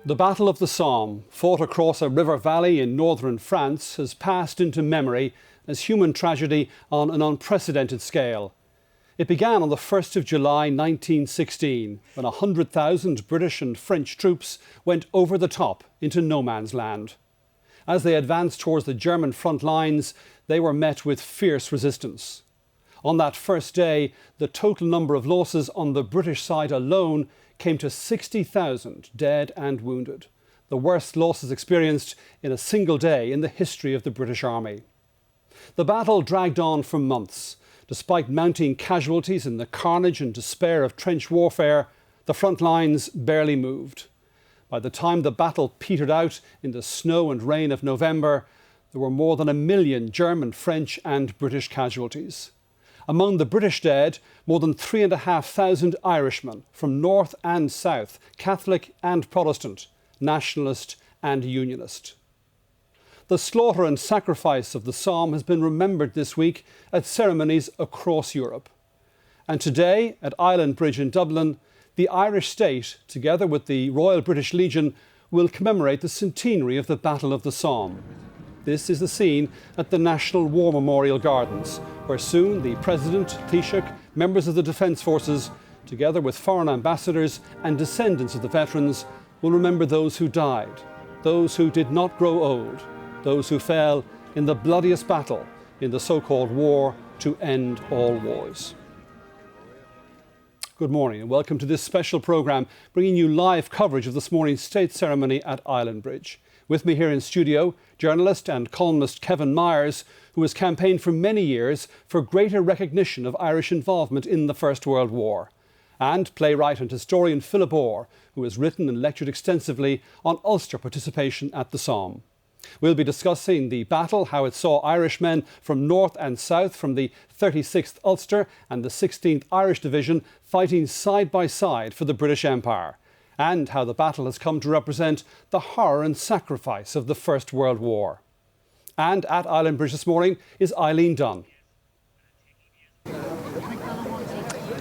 The Battle of the Somme, fought across a river valley in northern France, has passed into memory as human tragedy on an unprecedented scale. It began on the 1st of July 1916, when 100,000 British and French troops went over the top into no man's land. As they advanced towards the German front lines, they were met with fierce resistance. On that first day, the total number of losses on the British side alone came to 60,000 dead and wounded, the worst losses experienced in a single day in the history of the British Army. The battle dragged on for months. Despite mounting casualties and the carnage and despair of trench warfare, the front lines barely moved. By the time the battle petered out in the snow and rain of November, there were more than 1 million German, French and British casualties. Among the British dead, more than 3,500 Irishmen from north and south, Catholic and Protestant, nationalist and unionist. The slaughter and sacrifice of the Somme has been remembered this week at ceremonies across Europe. And today, at Islandbridge in Dublin, the Irish state, together with the Royal British Legion, will commemorate the centenary of the Battle of the Somme. This is the scene at the National War Memorial Gardens, where soon the President, Taoiseach, members of the Defence Forces, together with foreign ambassadors and descendants of the veterans, will remember those who died, those who did not grow old, those who fell in the bloodiest battle in the so-called war to end all wars. Good morning and welcome to this special programme bringing you live coverage of this morning's state ceremony at Islandbridge. With me here in studio, journalist and columnist Kevin Myers, who has campaigned for many years for greater recognition of Irish involvement in the First World War, and playwright and historian Philip Orr, who has written and lectured extensively on Ulster participation at the Somme. We'll be discussing the battle, how it saw Irishmen from north and south from the 36th Ulster and the 16th Irish Division fighting side by side for the British Empire, and how the battle has come to represent the horror and sacrifice of the First World War. And at Islandbridge this morning is Eileen Dunne.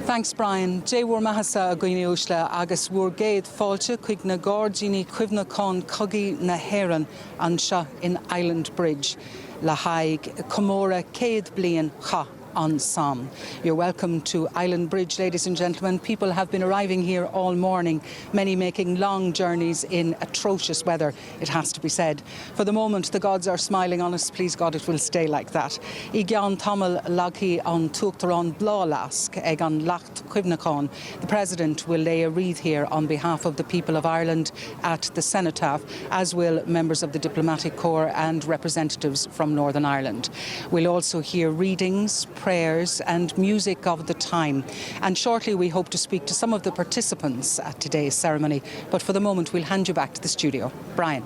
Thanks, Bryan. Jewar Mahasa a Gwine Ushla agus Wurgade Falcha Quig na Gordini Quivna Con Cuggy na Heron Ansha in Islandbridge. La Haig Comora Cade Blian Ha on Somme. You're welcome to Islandbridge, ladies and gentlemen. People have been arriving here all morning, many making long journeys in atrocious weather, it has to be said. For the moment, the gods are smiling on us. Please God, it will stay like that. I Gian Tamil Laghi on Tuchtaron Blalask, Egan Lacht Quivnacon. The President will lay a wreath here on behalf of the people of Ireland at the Cenotaph, as will members of the Diplomatic Corps and representatives from Northern Ireland. We'll also hear readings, prayers and music of the time. And shortly we hope to speak to some of the participants at today's ceremony. But for the moment we'll hand you back to the studio. Bryan.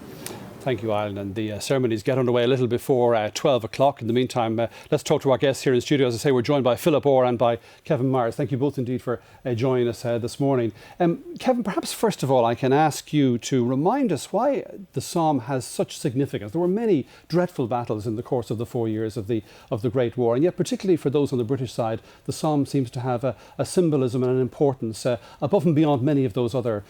Thank you, Eileen. And the ceremonies get underway a little before 12 o'clock. In the meantime, let's talk to our guests here in studio. As I say, we're joined by Philip Orr and by Kevin Myers. Thank you both indeed for joining us this morning. Kevin, perhaps first of all, I can ask you to remind us why the Somme has such significance. There were many dreadful battles in the course of the 4 years of the Great War, and yet particularly for those on the British side, the Somme seems to have a symbolism and an importance above and beyond many of those other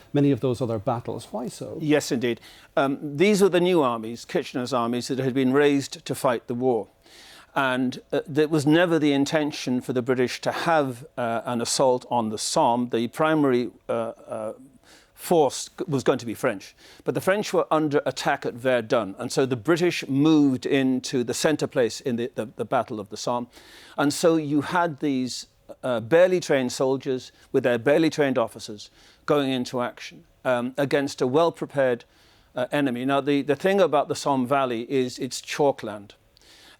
battles. Why so? Yes, indeed. These were the new armies, Kitchener's armies, that had been raised to fight the war. And it was never the intention for the British to have an assault on the Somme. The primary force was going to be French. But the French were under attack at Verdun. And so the British moved into the centre place in the Battle of the Somme. And so you had these barely trained soldiers with their barely trained officers going into action against a well-prepared enemy. Now, the thing about the Somme Valley is it's chalkland.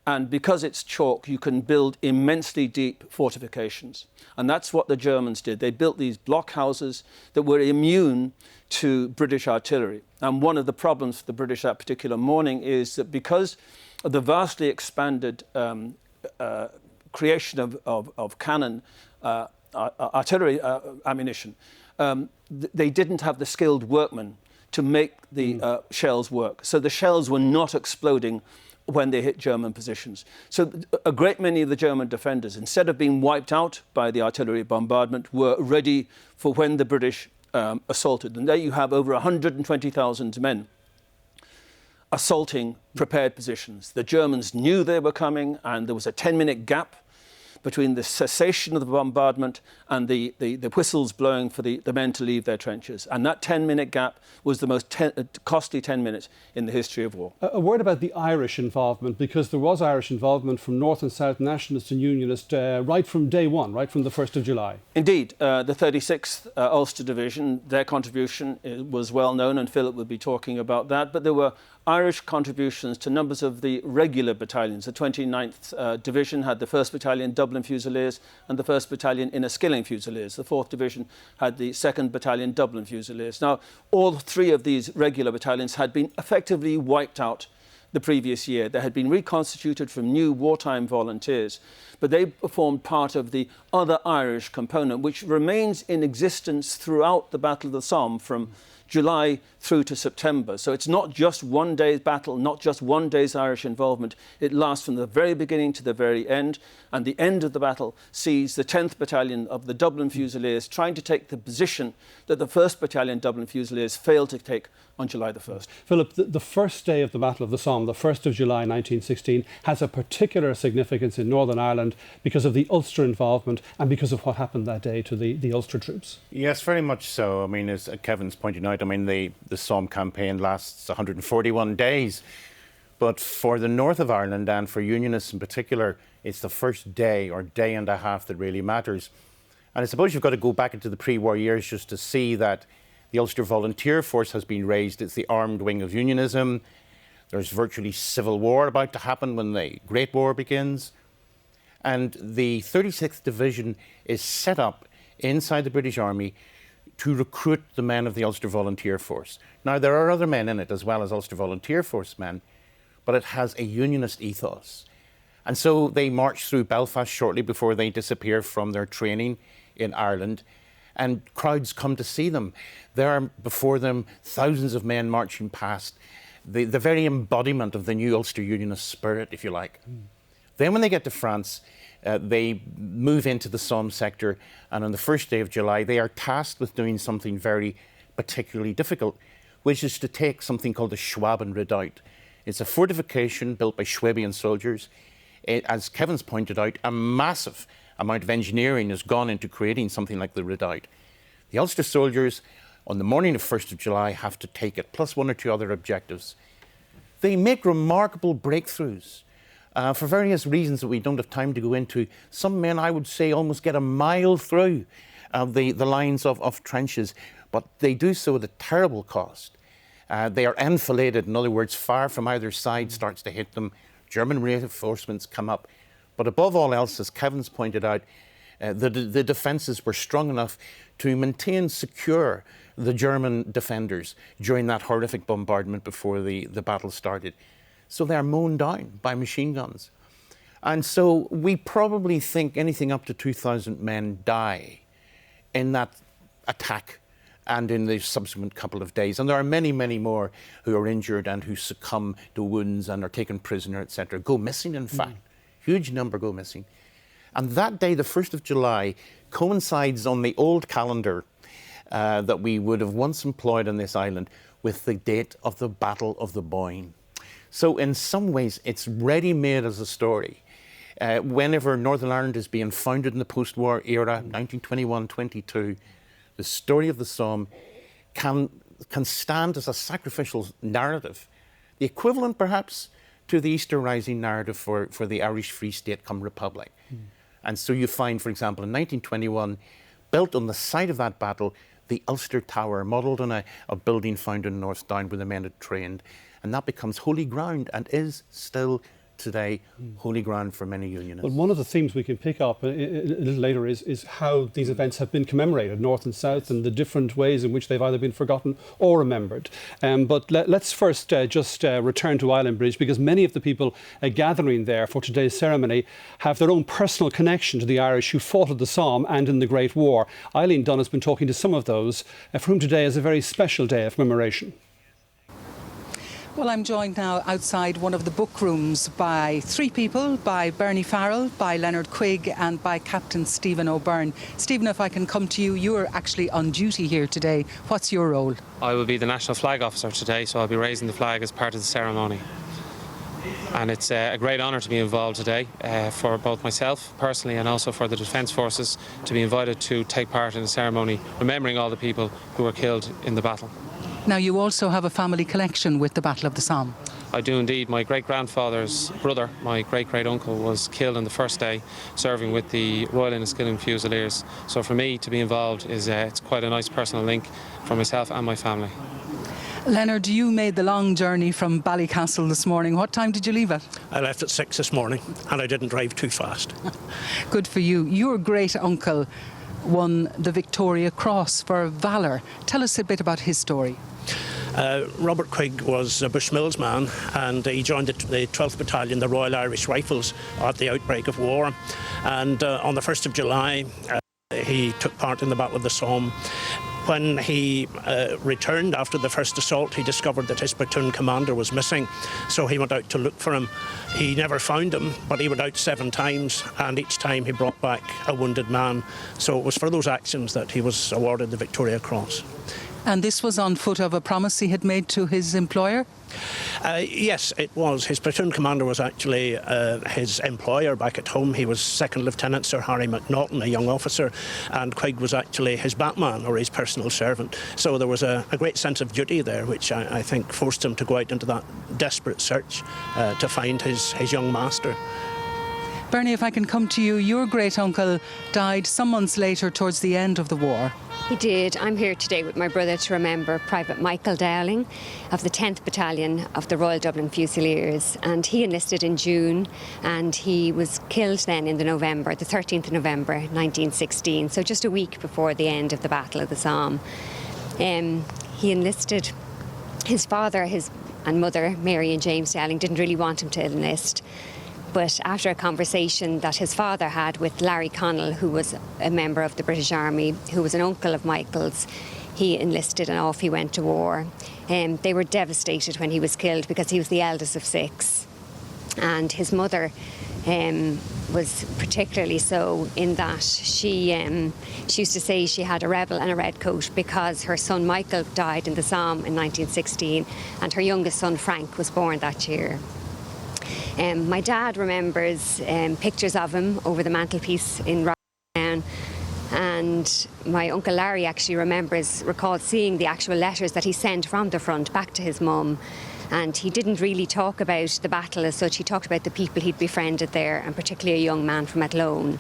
And because it's chalk, you can build immensely deep fortifications. And that's what the Germans did. They built these blockhouses that were immune to British artillery. And one of the problems for the British that particular morning is that because of the vastly expanded creation of cannon, artillery ammunition, they didn't have the skilled workmen to make the shells work. So the shells were not exploding when they hit German positions. So a great many of the German defenders, instead of being wiped out by the artillery bombardment, were ready for when the British assaulted. And there you have over 120,000 men assaulting prepared positions. The Germans knew they were coming, and there was a 10-minute gap between the cessation of the bombardment and the whistles blowing for the men to leave their trenches. And that 10-minute gap was the most costly 10 minutes in the history of war. A word about the Irish involvement, because there was Irish involvement from North and South Nationalist and Unionist right from day one, right from the 1st of July. Indeed, the 36th Ulster Division, their contribution was well known, and Philip would be talking about that, but there were Irish contributions to numbers of the regular battalions. The 29th Division had the 1st Battalion Dublin Fusiliers and the 1st Battalion Inniskilling Fusiliers. The 4th Division had the 2nd Battalion Dublin Fusiliers. Now, all three of these regular battalions had been effectively wiped out the previous year. They had been reconstituted from new wartime volunteers, but they formed part of the other Irish component, which remains in existence throughout the Battle of the Somme from July through to September. So it's not just one day's battle, not just one day's Irish involvement. It lasts from the very beginning to the very end. And the end of the battle sees the 10th Battalion of the Dublin Fusiliers trying to take the position that the 1st Battalion Dublin Fusiliers failed to take on July the 1st. Philip, the first day of the Battle of the Somme, the 1st of July 1916, has a particular significance in Northern Ireland because of the Ulster involvement and because of what happened that day to the Ulster troops. Yes, very much so. I mean, as Kevin's pointing out, I mean, the Somme campaign lasts 141 days. But for the north of Ireland and for Unionists in particular, it's the first day or day and a half that really matters. And I suppose you've got to go back into the pre-war years just to see that the Ulster Volunteer Force has been raised. It's the armed wing of Unionism. There's virtually civil war about to happen when the Great War begins. And the 36th Division is set up inside the British Army to recruit the men of the Ulster Volunteer Force. Now, there are other men in it as well as Ulster Volunteer Force men, but it has a Unionist ethos. And so they march through Belfast shortly before they disappear from their training in Ireland, and crowds come to see them. There are before them thousands of men marching past, the very embodiment of the new Ulster Unionist spirit, if you like. Then when they get to France, they move into the Somme sector, and on the first day of July, they are tasked with doing something very particularly difficult, which is to take something called the Schwaben Redoubt. It's a fortification built by Swabian soldiers. As Kevin's pointed out, a massive amount of engineering has gone into creating something like the redoubt. The Ulster soldiers, on the morning of 1st of July, have to take it, plus one or two other objectives. They make remarkable breakthroughs. For various reasons that we don't have time to go into. Some men, I would say, almost get a mile through the lines of trenches, but they do so at a terrible cost. They are enfiladed, in other words, fire from either side starts to hit them. German reinforcements come up. But above all else, as Kevin's pointed out, the defences were strong enough to maintain secure the German defenders during that horrific bombardment before the battle started. So they're mown down by machine guns. And so we probably think anything up to 2,000 men die in that attack and in the subsequent couple of days. And there are many, many more who are injured and who succumb to wounds and are taken prisoner, etc. Go missing, in fact. Huge number go missing. And that day, the 1st of July, coincides on the old calendar that we would have once employed on this island with the date of the Battle of the Boyne. So in some ways, it's ready-made as a story. Whenever Northern Ireland is being founded in the post-war era, 1921-22, the story of the Somme can stand as a sacrificial narrative, the equivalent perhaps to the Easter Rising narrative for the Irish Free State come Republic. And so you find, for example, in 1921, built on the site of that battle, the Ulster Tower, modelled on a building found in North Down where the men had trained. And that becomes holy ground and is still today holy ground for many Unionists. Well, one of the themes we can pick up a little later is how these events have been commemorated, North and South, and the different ways in which they've either been forgotten or remembered. But let's first just return to Islandbridge, because many of the people gathering there for today's ceremony have their own personal connection to the Irish who fought at the Somme and in the Great War. Eileen Dunne has been talking to some of those, for whom today is a very special day of commemoration. Well, I'm joined now outside one of the book rooms by three people, by Bernie Farrell, by Leonard Quigg and by Captain Stephen O'Byrne. Stephen, if I can come to you, you're actually on duty here today. What's your role? I will be the National Flag Officer today, so I'll be raising the flag as part of the ceremony. And it's a great honour to be involved today for both myself personally and also for the Defence Forces to be invited to take part in the ceremony, remembering all the people who were killed in the battle. Now, you also have a family connection with the Battle of the Somme. I do indeed. My great-grandfather's brother, my great-great-uncle, was killed on the first day serving with the Royal Enniskillen Fusiliers. So for me to be involved is it's quite a nice personal link for myself and my family. Leonard, you made the long journey from Ballycastle this morning. What time did you leave at? I left at 6 this morning and I didn't drive too fast. Good for you. Your great-uncle won the Victoria Cross for valour. Tell us a bit about his story. Robert Quigg was a Bushmills man and he joined the 12th Battalion, the Royal Irish Rifles, at the outbreak of war. And on the 1st of July, he took part in the Battle of the Somme. When he returned after the first assault, he discovered that his platoon commander was missing, so he went out to look for him. He never found him, but he went out 7 times, and each time he brought back a wounded man. So it was for those actions that he was awarded the Victoria Cross. And this was on foot of a promise he had made to his employer? Yes, it was. His platoon commander was actually his employer back at home. He was Second Lieutenant Sir Harry McNaughton, a young officer, and Quigg was actually his batman or his personal servant. So there was a great sense of duty there, which I think forced him to go out into that desperate search to find his young master. Bernie, if I can come to you, your great-uncle died some months later towards the end of the war. He did. I'm here today with my brother to remember Private Michael Dowling of the 10th Battalion of the Royal Dublin Fusiliers, and he enlisted in June and he was killed then in the 13th of November 1916, so just a week before the end of the Battle of the Somme. He enlisted. His father and mother, Mary and James Dowling, didn't really want him to enlist. But after a conversation that his father had with Larry Connell, who was a member of the British Army, who was an uncle of Michael's, he enlisted and off he went to war. They were devastated when he was killed because he was the eldest of 6. And his mother was particularly so in that she used to say she had a rebel and a red coat because her son Michael died in the Somme in 1916 and her youngest son Frank was born that year. My dad remembers pictures of him over the mantelpiece in Ryan, and my uncle Larry actually recalls seeing the actual letters that he sent from the front back to his mum. And he didn't really talk about the battle as such. He talked about the people he'd befriended there, and particularly a young man from Athlone.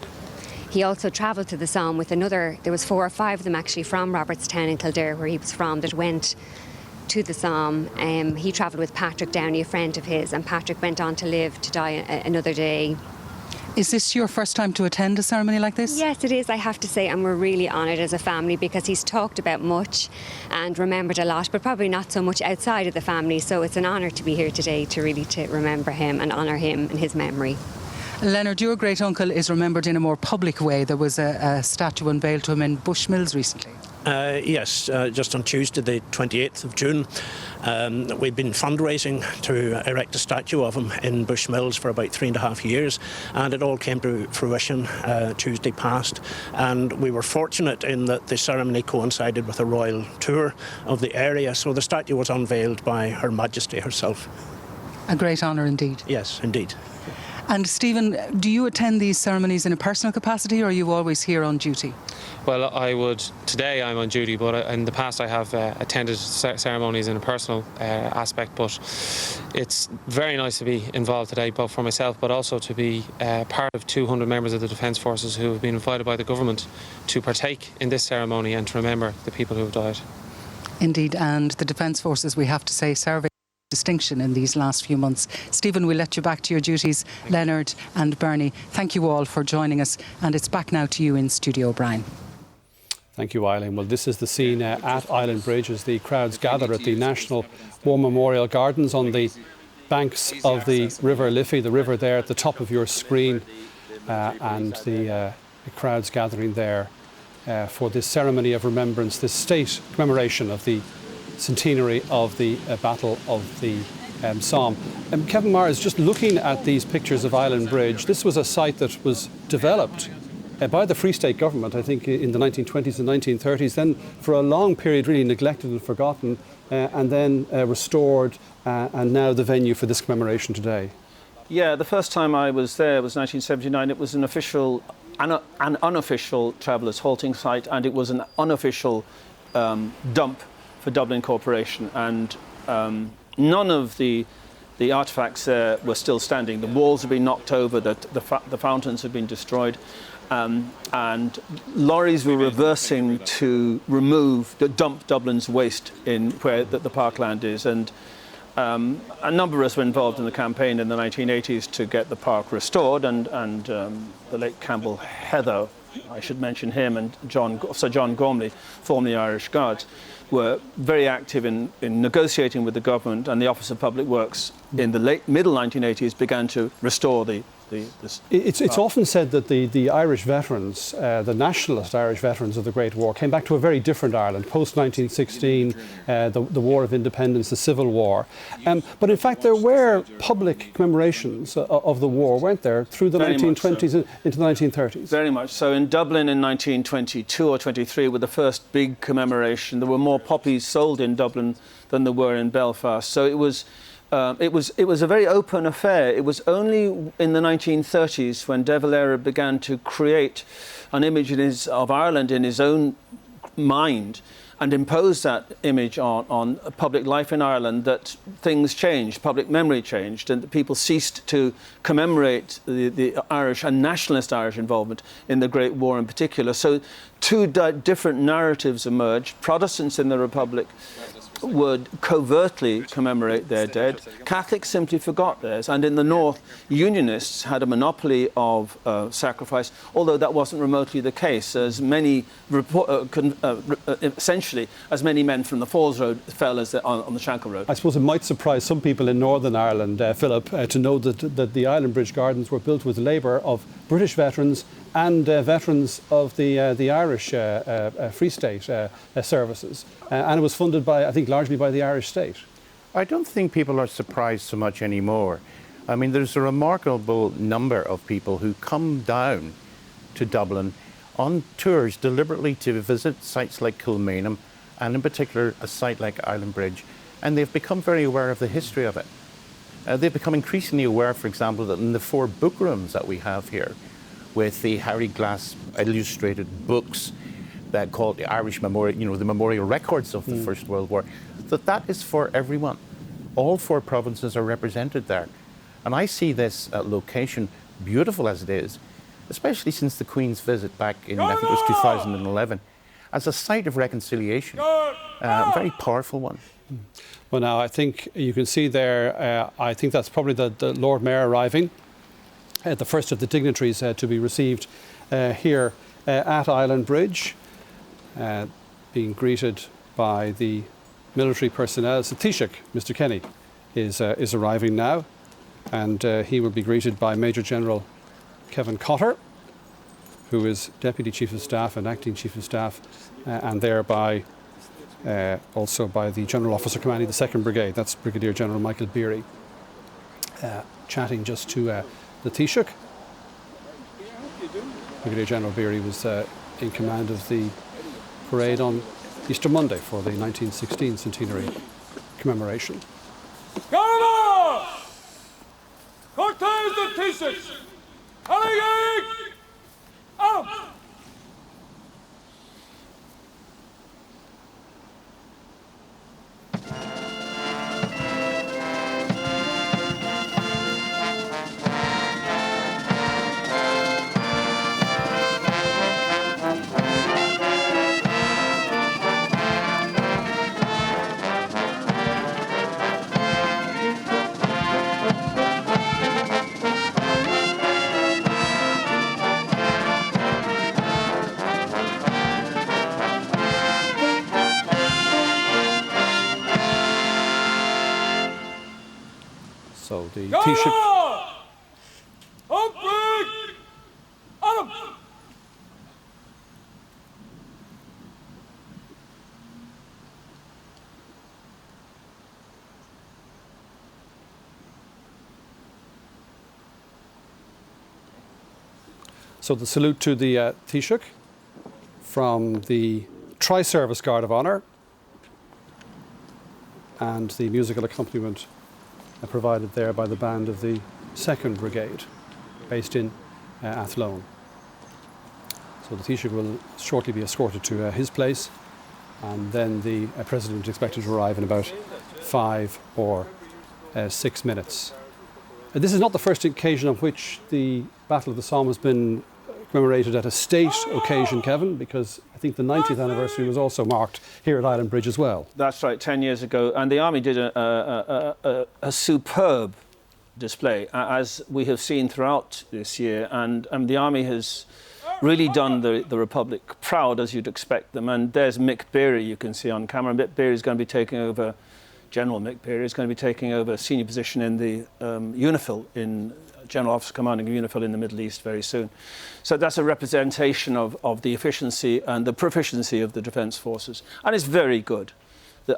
He also travelled to the Somme with there was 4 or 5 of them actually from Robertstown in Kildare, where he was from, that went to the Somme. He travelled with Patrick Downey, a friend of his, and Patrick went on to live to die another day. Is this your first time to attend a ceremony like this? Yes, it is, I have to say, and we're really honoured as a family because he's talked about much and remembered a lot, but probably not so much outside of the family, so it's an honour to be here today to remember him and honour him and his memory. Leonard, your great-uncle is remembered in a more public way. There was a statue unveiled to him in Bushmills recently. Yes, just on Tuesday, the 28th of June, we've been fundraising to erect a statue of him in Bushmills for about 3.5 years, and it all came to fruition Tuesday past. And we were fortunate in that the ceremony coincided with a royal tour of the area, so the statue was unveiled by Her Majesty herself. A great honour indeed. Yes, indeed. And Stephen, do you attend these ceremonies in a personal capacity, or are you always here on duty? Well, I would. Today I'm on duty, but in the past I have attended ceremonies in a personal aspect. But it's very nice to be involved today, both for myself, but also to be part of 200 members of the Defence Forces who have been invited by the government to partake in this ceremony and to remember the people who have died. Indeed, and the Defence Forces, we have to say, serving distinction in these last few months. Stephen, we'll let you back to your duties. Leonard and Bernie, thank you all for joining us, and it's back now to you in Studio Bryan. Thank you, Eileen. Well, this is the scene at Islandbridge as the crowds gather at the National War Memorial Gardens on the banks of the River Liffey, the river there at the top of your screen, and the crowds gathering there for this ceremony of remembrance, this state commemoration of the centenary of the Battle of the Somme. Kevin Myers, just looking at these pictures of Islandbridge, this was a site that was developed by the Free State government, I think, in the 1920s and 1930s, then for a long period really neglected and forgotten, and then restored, and now the venue for this commemoration today. Yeah, the first time I was there was 1979. It was an unofficial travellers' halting site, and it was an unofficial dump for Dublin Corporation, and none of the artefacts there were still standing. The walls had been knocked over, the fountains had been destroyed, and lorries were reversing to dump Dublin's waste in where the parkland is, and a number of us were involved in the campaign in the 1980s to get the park restored, and the late Campbell Heather, I should mention him, and Sir John Gormley, formerly Irish Guards, were very active in negotiating with the government, and the Office of Public Works in the middle 1980s began to restore It's often said that the Irish veterans, the nationalist Irish veterans of the Great War, came back to a very different Ireland, post-1916, the War of Independence, the Civil War. But in fact, there were public commemorations of the war, weren't there, through the 1920s and into the 1930s? Very much so. In Dublin in 1922 or 23, with the first big commemoration, there were more poppies sold in Dublin than there were in Belfast. So it was a very open affair. It was only in the 1930s when De Valera began to create an image of Ireland in his own mind and impose that image on public life in Ireland that things changed, public memory changed, and that people ceased to commemorate the Irish and nationalist Irish involvement in the Great War in particular. So two different narratives emerged. Protestants in the Republic would covertly commemorate their dead. Catholics simply forgot theirs, and in the north, Unionists had a monopoly of sacrifice, although that wasn't remotely the case, as many, essentially, as many men from the Falls Road fell as on the Shankill Road. I suppose it might surprise some people in Northern Ireland, Philip, to know that the Islandbridge Gardens were built with labour of British veterans and veterans of the Irish Free State services. And it was funded by, I think, largely by the Irish state. I don't think people are surprised so much anymore. I mean, there's a remarkable number of people who come down to Dublin on tours deliberately to visit sites like Kilmainham, and in particular a site like Islandbridge, and they've become very aware of the history of it. They've become increasingly aware, for example, that in the 4 book rooms that we have here, with the Harry Glass illustrated books that called the Irish Memorial, the memorial records of the First World War, that is for everyone. All 4 provinces are represented there. And I see this location, beautiful as it is, especially since the Queen's visit back in, I think it was 2011, as a site of reconciliation, a very powerful one. Well, now, I think you can see there, I think that's probably the Lord Mayor arriving, the first of the dignitaries to be received here at Islandbridge, being greeted by the military personnel. So Taoiseach, Mr. Kenny, is arriving now, and he will be greeted by Major General Kevin Cotter, who is Deputy Chief of Staff and Acting Chief of Staff, and thereby also by the General Officer commanding the 2nd Brigade. That's Brigadier General Michael Beery, chatting just to the Taoiseach. Brigadier General Beery was in command of the parade on Easter Monday for the 1916 Centenary Commemoration. Garma! Cortez the Taoiseach! Allegate! Up! So the Taoiseach. So the salute to the Taoiseach from the Tri-Service Guard of Honour, and the musical accompaniment provided there by the band of the 2nd Brigade, based in Athlone. So the Taoiseach will shortly be escorted to his place, and then the President is expected to arrive in about 5 or 6 minutes. This is not the first occasion on which the Battle of the Somme has been commemorated at a state occasion, Kevin, because I think the 90th anniversary was also marked here at Islandbridge as well. That's right, 10 years ago. And the Army did a superb display, as we have seen throughout this year. And the Army has really done the Republic proud, as you'd expect them. And there's Mick Beery, you can see on camera. Mick Beery is going to be taking over, General Mick Beery is going to be taking over a senior position in the UNIFIL, in General Officer Commanding UNIFIL in the Middle East very soon. So that's a representation of the efficiency and the proficiency of the Defence Forces. And it's very good.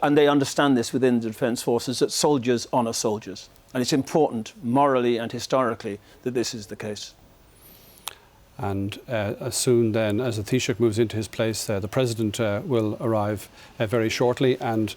And they understand this within the Defence Forces, that soldiers honour soldiers. And it's important, morally and historically, that this is the case. And as soon then as the Taoiseach moves into his place, the President will arrive very shortly, and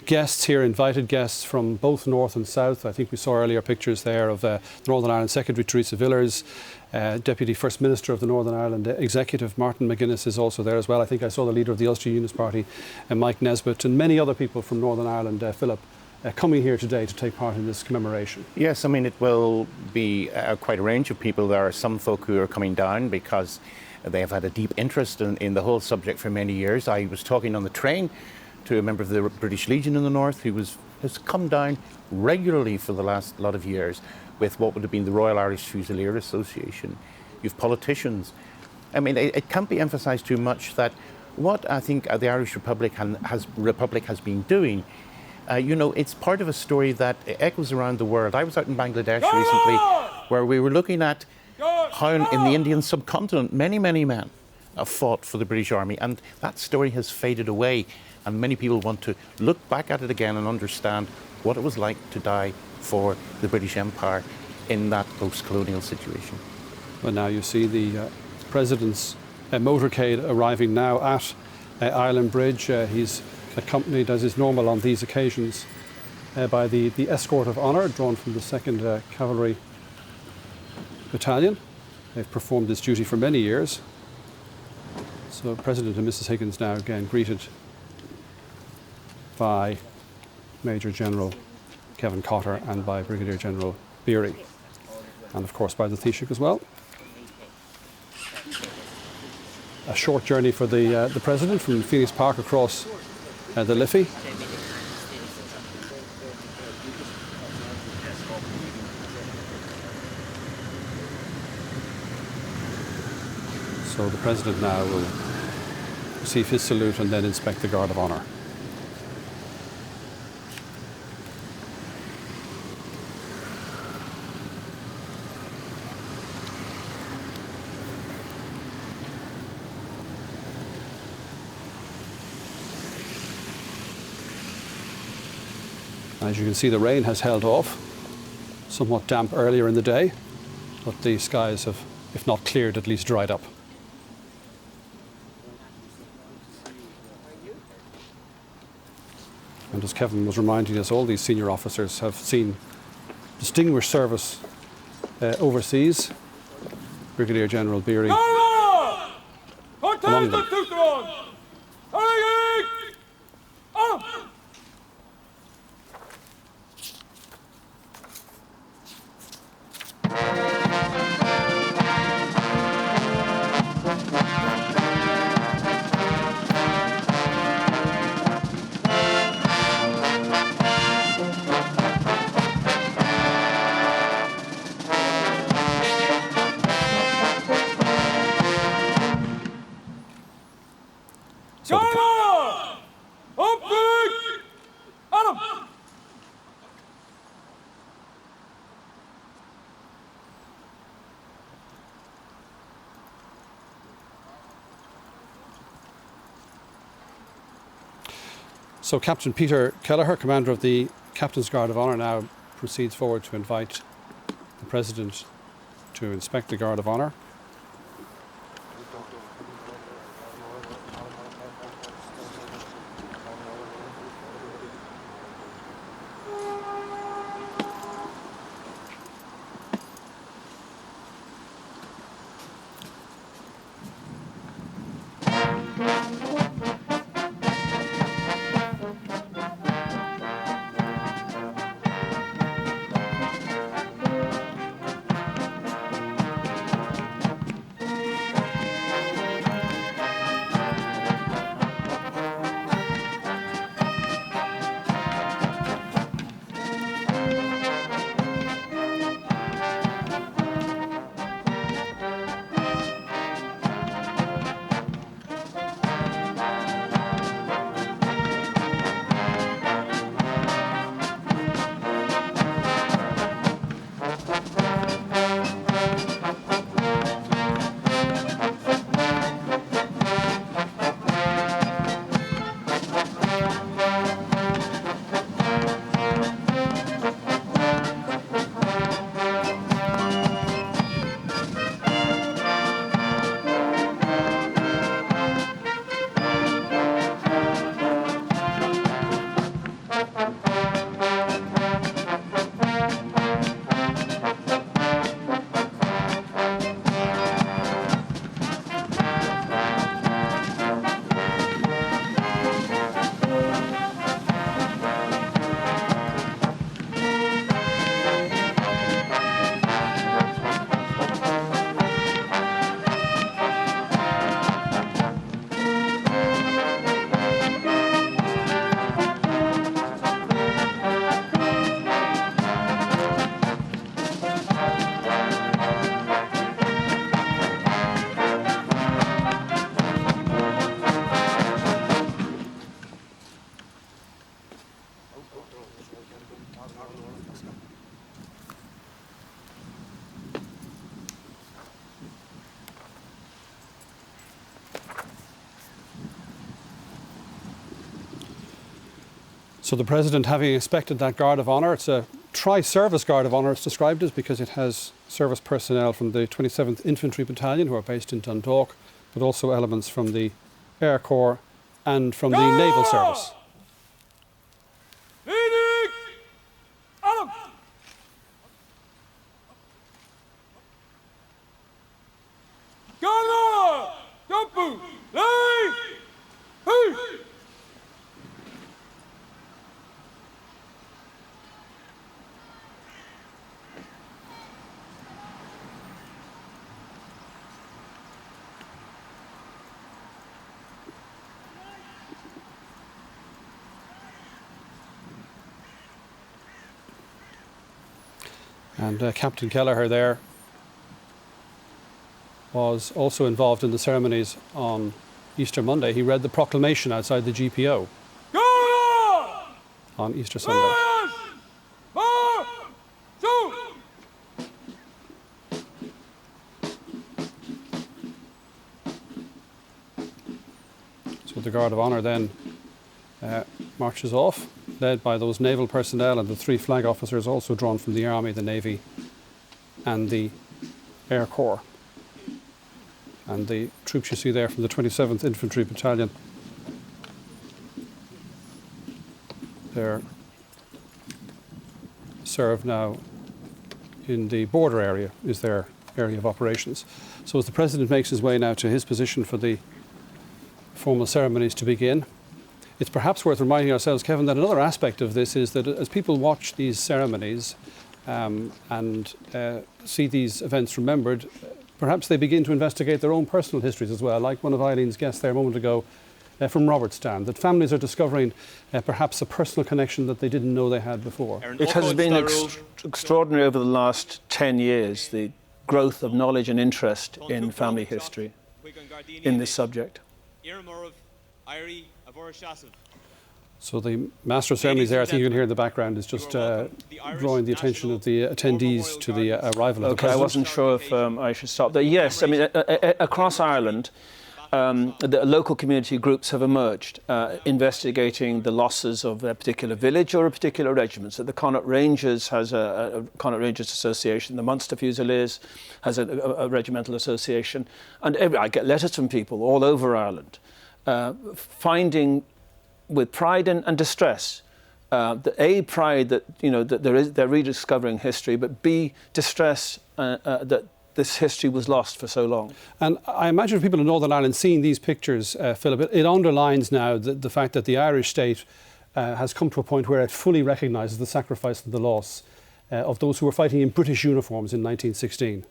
guests here, invited guests from both North and South. I think we saw earlier pictures there of the Northern Ireland Secretary Theresa Villers, Deputy First Minister of the Northern Ireland Executive Martin McGuinness is also there as well. I think I saw the leader of the Ulster Unionist Party, Mike Nesbitt, and many other people from Northern Ireland, Philip, coming here today to take part in this commemoration. Yes, I mean, it will be quite a range of people. There are some folk who are coming down because they have had a deep interest in the whole subject for many years. I was talking on the train to a member of the British Legion in the North who has come down regularly for the last lot of years with what would have been the Royal Irish Fusilier Association. You've politicians. I mean, it can't be emphasised too much that what I think the Irish Republic has been doing, you know, it's part of a story that echoes around the world. I was out in Bangladesh recently where we were looking at how in the Indian subcontinent many men have fought for the British Army, and that story has faded away. And many people want to look back at it again and understand what it was like to die for the British Empire in that post-colonial situation. Well, now you see the President's motorcade arriving now at Islandbridge. He's accompanied, as is normal on these occasions, by the escort of honour drawn from the 2nd Cavalry Battalion. They've performed this duty for many years. So President and Mrs Higgins now again greeted by Major General Kevin Cotter and by Brigadier General Beery, and of course by the Taoiseach as well. A short journey for the President from Phoenix Park across the Liffey. So the President now will receive his salute and then inspect the Guard of Honour. As you can see, the rain has held off, somewhat damp earlier in the day, but the skies have, if not cleared, at least dried up. And as Kevin was reminding us, all these senior officers have seen distinguished service overseas. Brigadier General Beery among them. So Captain Peter Kelleher, Commander of the Captain's Guard of Honour, now proceeds forward to invite the President to inspect the Guard of Honour. So the President having inspected that Guard of Honour, it's a tri-service Guard of Honour, it's described as, because it has service personnel from the 27th Infantry Battalion who are based in Dundalk, but also elements from the Air Corps and from the Naval Service. Leading! Adam! Gunner! Jumpu! Lay! Hey! And Captain Kelleher there was also involved in the ceremonies on Easter Monday. He read the proclamation outside the GPO Gunner! on Easter Sunday. Yes! March! Shoot! So the Guard of Honour then marches off, led by those naval personnel and the 3 flag officers also drawn from the Army, the Navy and the Air Corps. And the troops you see there from the 27th Infantry Battalion, they're served now in the border area, is their area of operations. So as the President makes his way now to his position for the formal ceremonies to begin, it's perhaps worth reminding ourselves, Kevin, that another aspect of this is that as people watch these ceremonies and see these events remembered, perhaps they begin to investigate their own personal histories as well, like one of Eileen's guests there a moment ago from Robertstown, that families are discovering perhaps a personal connection that they didn't know they had before. It has been extraordinary over the last 10 years, the growth of knowledge and interest in family history in this subject. So the Master of Ceremonies there, I think you can hear in the background, is just drawing the attention of the attendees to the arrival of the President. I wasn't sure if I should stop there. Yes, I mean, across Ireland, the local community groups have emerged, investigating the losses of a particular village or a particular regiment. So the Connaught Rangers has a Connaught Rangers Association, the Munster Fusiliers has a regimental association, and I get letters from people all over Ireland finding with pride and distress, pride that that they're rediscovering history, but B, distress that this history was lost for so long. And I imagine for people in Northern Ireland seeing these pictures, Philip, it underlines now the fact that the Irish state has come to a point where it fully recognises the sacrifice and the loss of those who were fighting in British uniforms in 1916.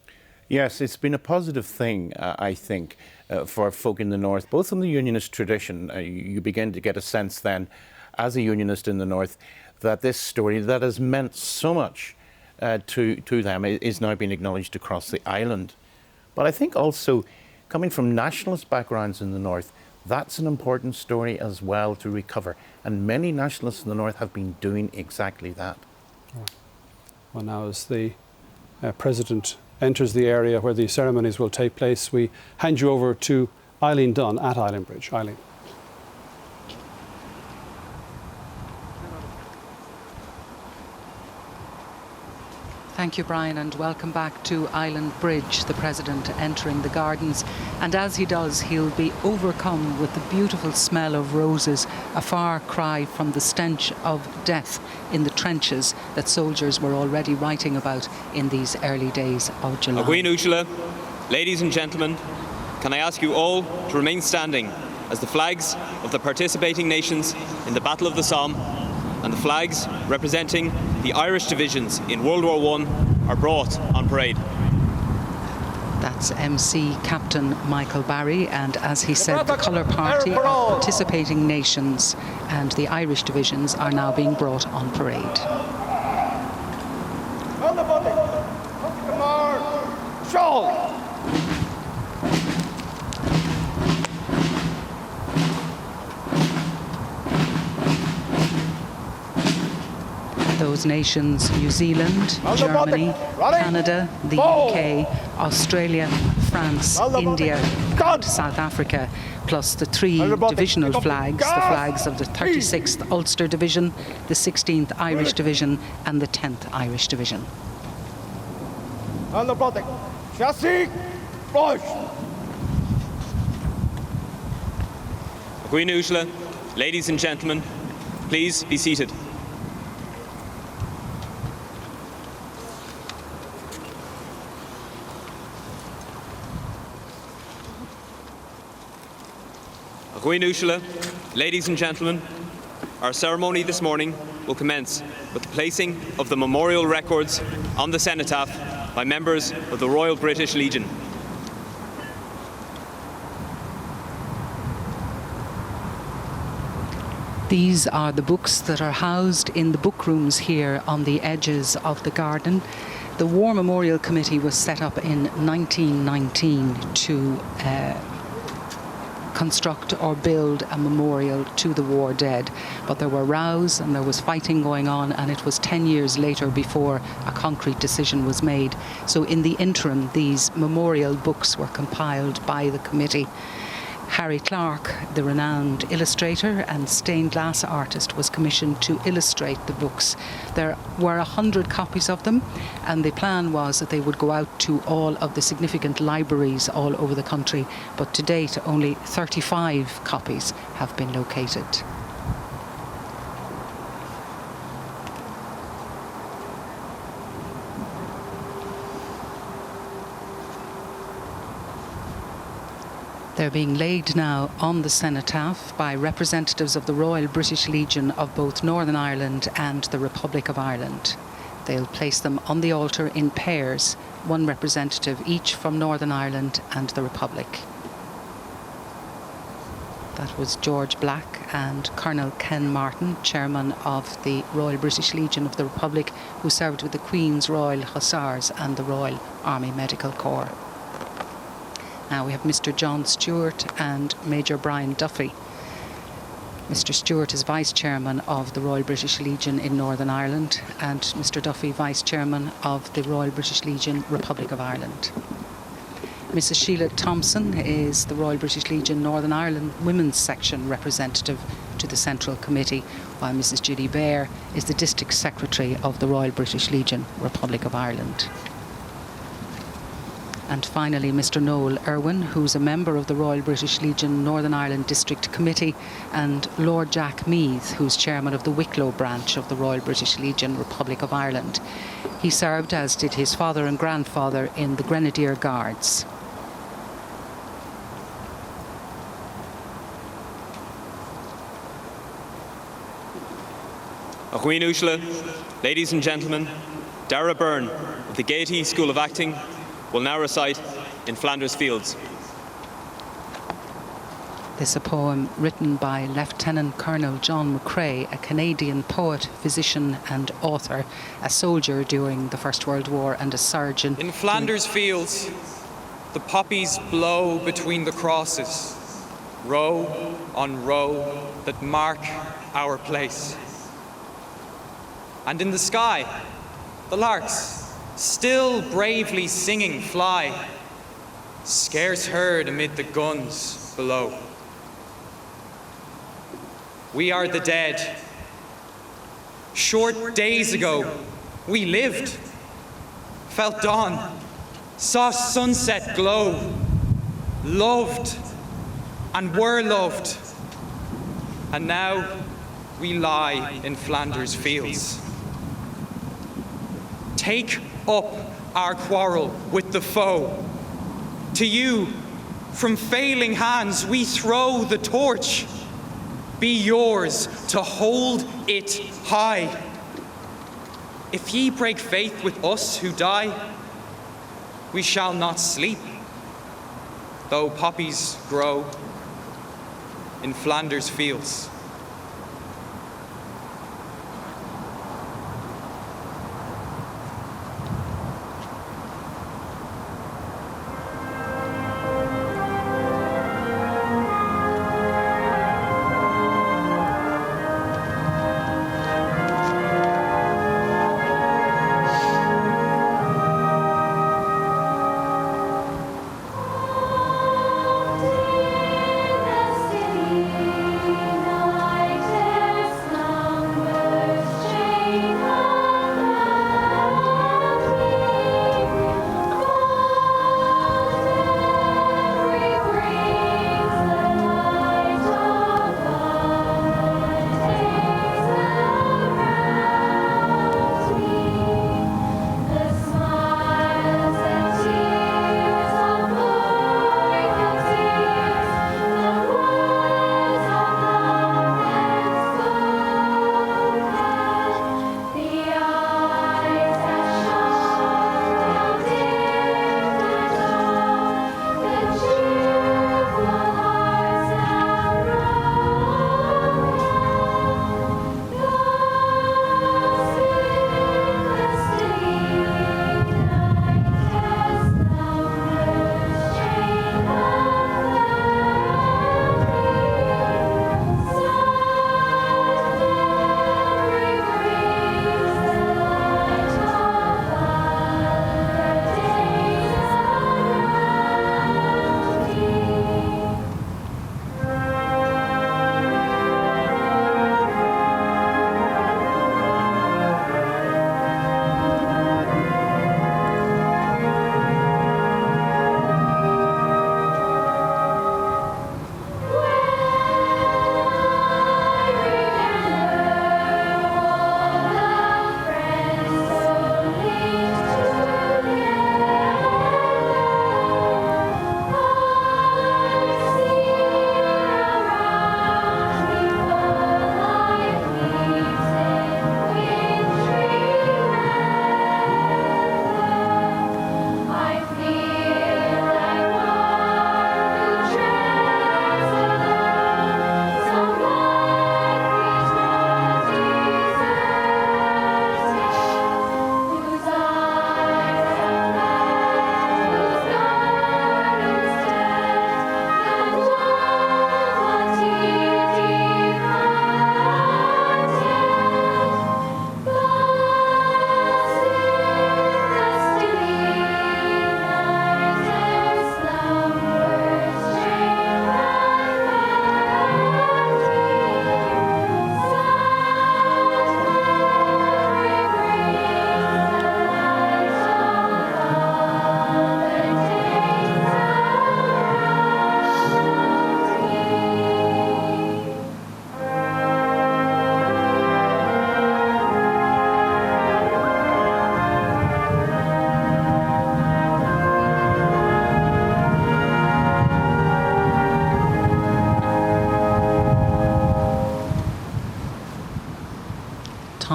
Yes, it's been a positive thing, I think, for folk in the North, both in the Unionist tradition. You begin to get a sense then, as a Unionist in the North, that this story that has meant so much to them is now being acknowledged across the island. But I think also, coming from nationalist backgrounds in the North, that's an important story as well to recover. And many nationalists in the North have been doing exactly that. Well, now as the President enters the area where the ceremonies will take place, we hand you over to Eileen Dunne at Islandbridge. Eileen. Thank you, Bryan, and welcome back to Islandbridge, the President entering the gardens. And as he does, he'll be overcome with the beautiful smell of roses, a far cry from the stench of death in the trenches that soldiers were already writing about in these early days of July. Queen Ursula, ladies and gentlemen, can I ask you all to remain standing as the flags of the participating nations in the Battle of the Somme and the flags representing the Irish divisions in World War I are brought on parade. That's MC Captain Michael Barry, and as he said, the colour party of participating nations and the Irish divisions are now being brought on parade. Those nations: New Zealand, Germany, Canada, the UK, Australia, France, India and South Africa, plus the 3 divisional flags, the flags of the 36th Ulster Division, the 16th Irish Division and the 10th Irish Division. Ladies and gentlemen, please be seated. Ladies and gentlemen, our ceremony this morning will commence with the placing of the memorial records on the cenotaph by members of the Royal British Legion. These are the books that are housed in the book rooms here on the edges of the garden. The War Memorial Committee was set up in 1919 to construct or build a memorial to the war dead. But there were rows and there was fighting going on, and it was 10 years later before a concrete decision was made. So in the interim, these memorial books were compiled by the committee. Harry Clarke, the renowned illustrator and stained glass artist, was commissioned to illustrate the books. There were 100 copies of them, and the plan was that they would go out to all of the significant libraries all over the country, but to date only 35 copies have been located. They're being laid now on the cenotaph by representatives of the Royal British Legion of both Northern Ireland and the Republic of Ireland. They'll place them on the altar in pairs, one representative each from Northern Ireland and the Republic. That was George Black and Colonel Ken Martin, chairman of the Royal British Legion of the Republic, who served with the Queen's Royal Hussars and the Royal Army Medical Corps. Now we have Mr. John Stewart and Major Bryan Duffy. Mr. Stewart is Vice Chairman of the Royal British Legion in Northern Ireland, and Mr. Duffy, Vice Chairman of the Royal British Legion, Republic of Ireland. Mrs. Sheila Thompson is the Royal British Legion Northern Ireland Women's Section representative to the Central Committee, while Mrs. Judy Bair is the District Secretary of the Royal British Legion, Republic of Ireland. And finally, Mr. Noel Irwin, who's a member of the Royal British Legion Northern Ireland District Committee, and Lord Jack Meath, who's chairman of the Wicklow branch of the Royal British Legion, Republic of Ireland. He served, as did his father and grandfather, in the Grenadier Guards. Ladies and gentlemen, Dara Byrne of the Gaiety School of Acting will now recite In Flanders Fields. This is a poem written by Lieutenant Colonel John McCrae, a Canadian poet, physician and author, a soldier during the First World War and a surgeon. In Flanders Fields, the poppies blow between the crosses, row on row that mark our place. And in the sky, the larks, still bravely singing, fly, scarce heard amid the guns below. We are the dead. Short days ago, we lived, felt dawn, saw sunset glow, loved and were loved. And now we lie in Flanders Fields. Take up our quarrel with the foe. To you, from failing hands, we throw the torch. Be yours to hold it high. If ye break faith with us who die, we shall not sleep, though poppies grow in Flanders Fields.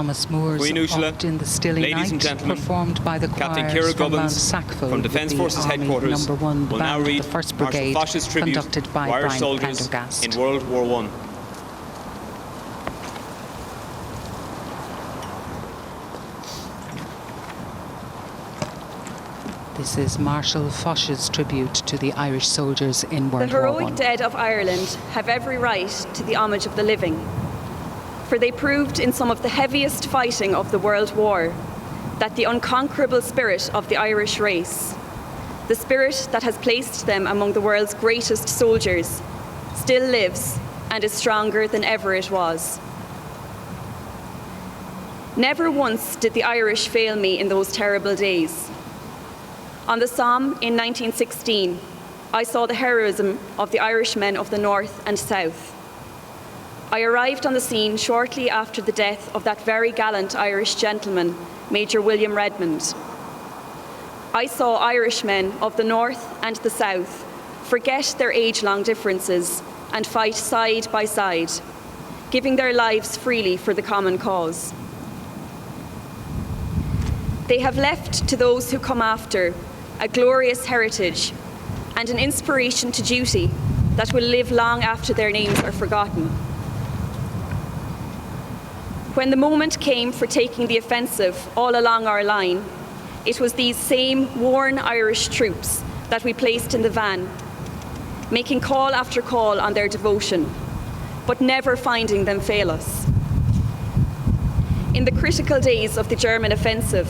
Thomas Moore's Queen Ursula, Oft in the Stilly ladies and Night, gentlemen, performed by the Captain choirs Ciara from Mount Gubbins Sackville from with Defence the Forces Army Headquarters No. 1 will now Band read of the 1st Marshal Brigade, Foch's tribute conducted by to Irish Bryan soldiers Pendergast. in World War I. This is Marshal Foch's tribute to the Irish soldiers in World The War heroic I. dead of Ireland have every right to the homage of the living, for they proved in some of the heaviest fighting of the World War that the unconquerable spirit of the Irish race, the spirit that has placed them among the world's greatest soldiers, still lives and is stronger than ever it was. Never once did the Irish fail me in those terrible days. On the Somme in 1916, I saw the heroism of the Irishmen of the North and South. I arrived on the scene shortly after the death of that very gallant Irish gentleman, Major William Redmond. I saw Irishmen of the North and the South forget their age-long differences and fight side by side, giving their lives freely for the common cause. They have left to those who come after a glorious heritage and an inspiration to duty that will live long after their names are forgotten. When the moment came for taking the offensive all along our line, it was these same worn Irish troops that we placed in the van, making call after call on their devotion, but never finding them fail us. In the critical days of the German offensive,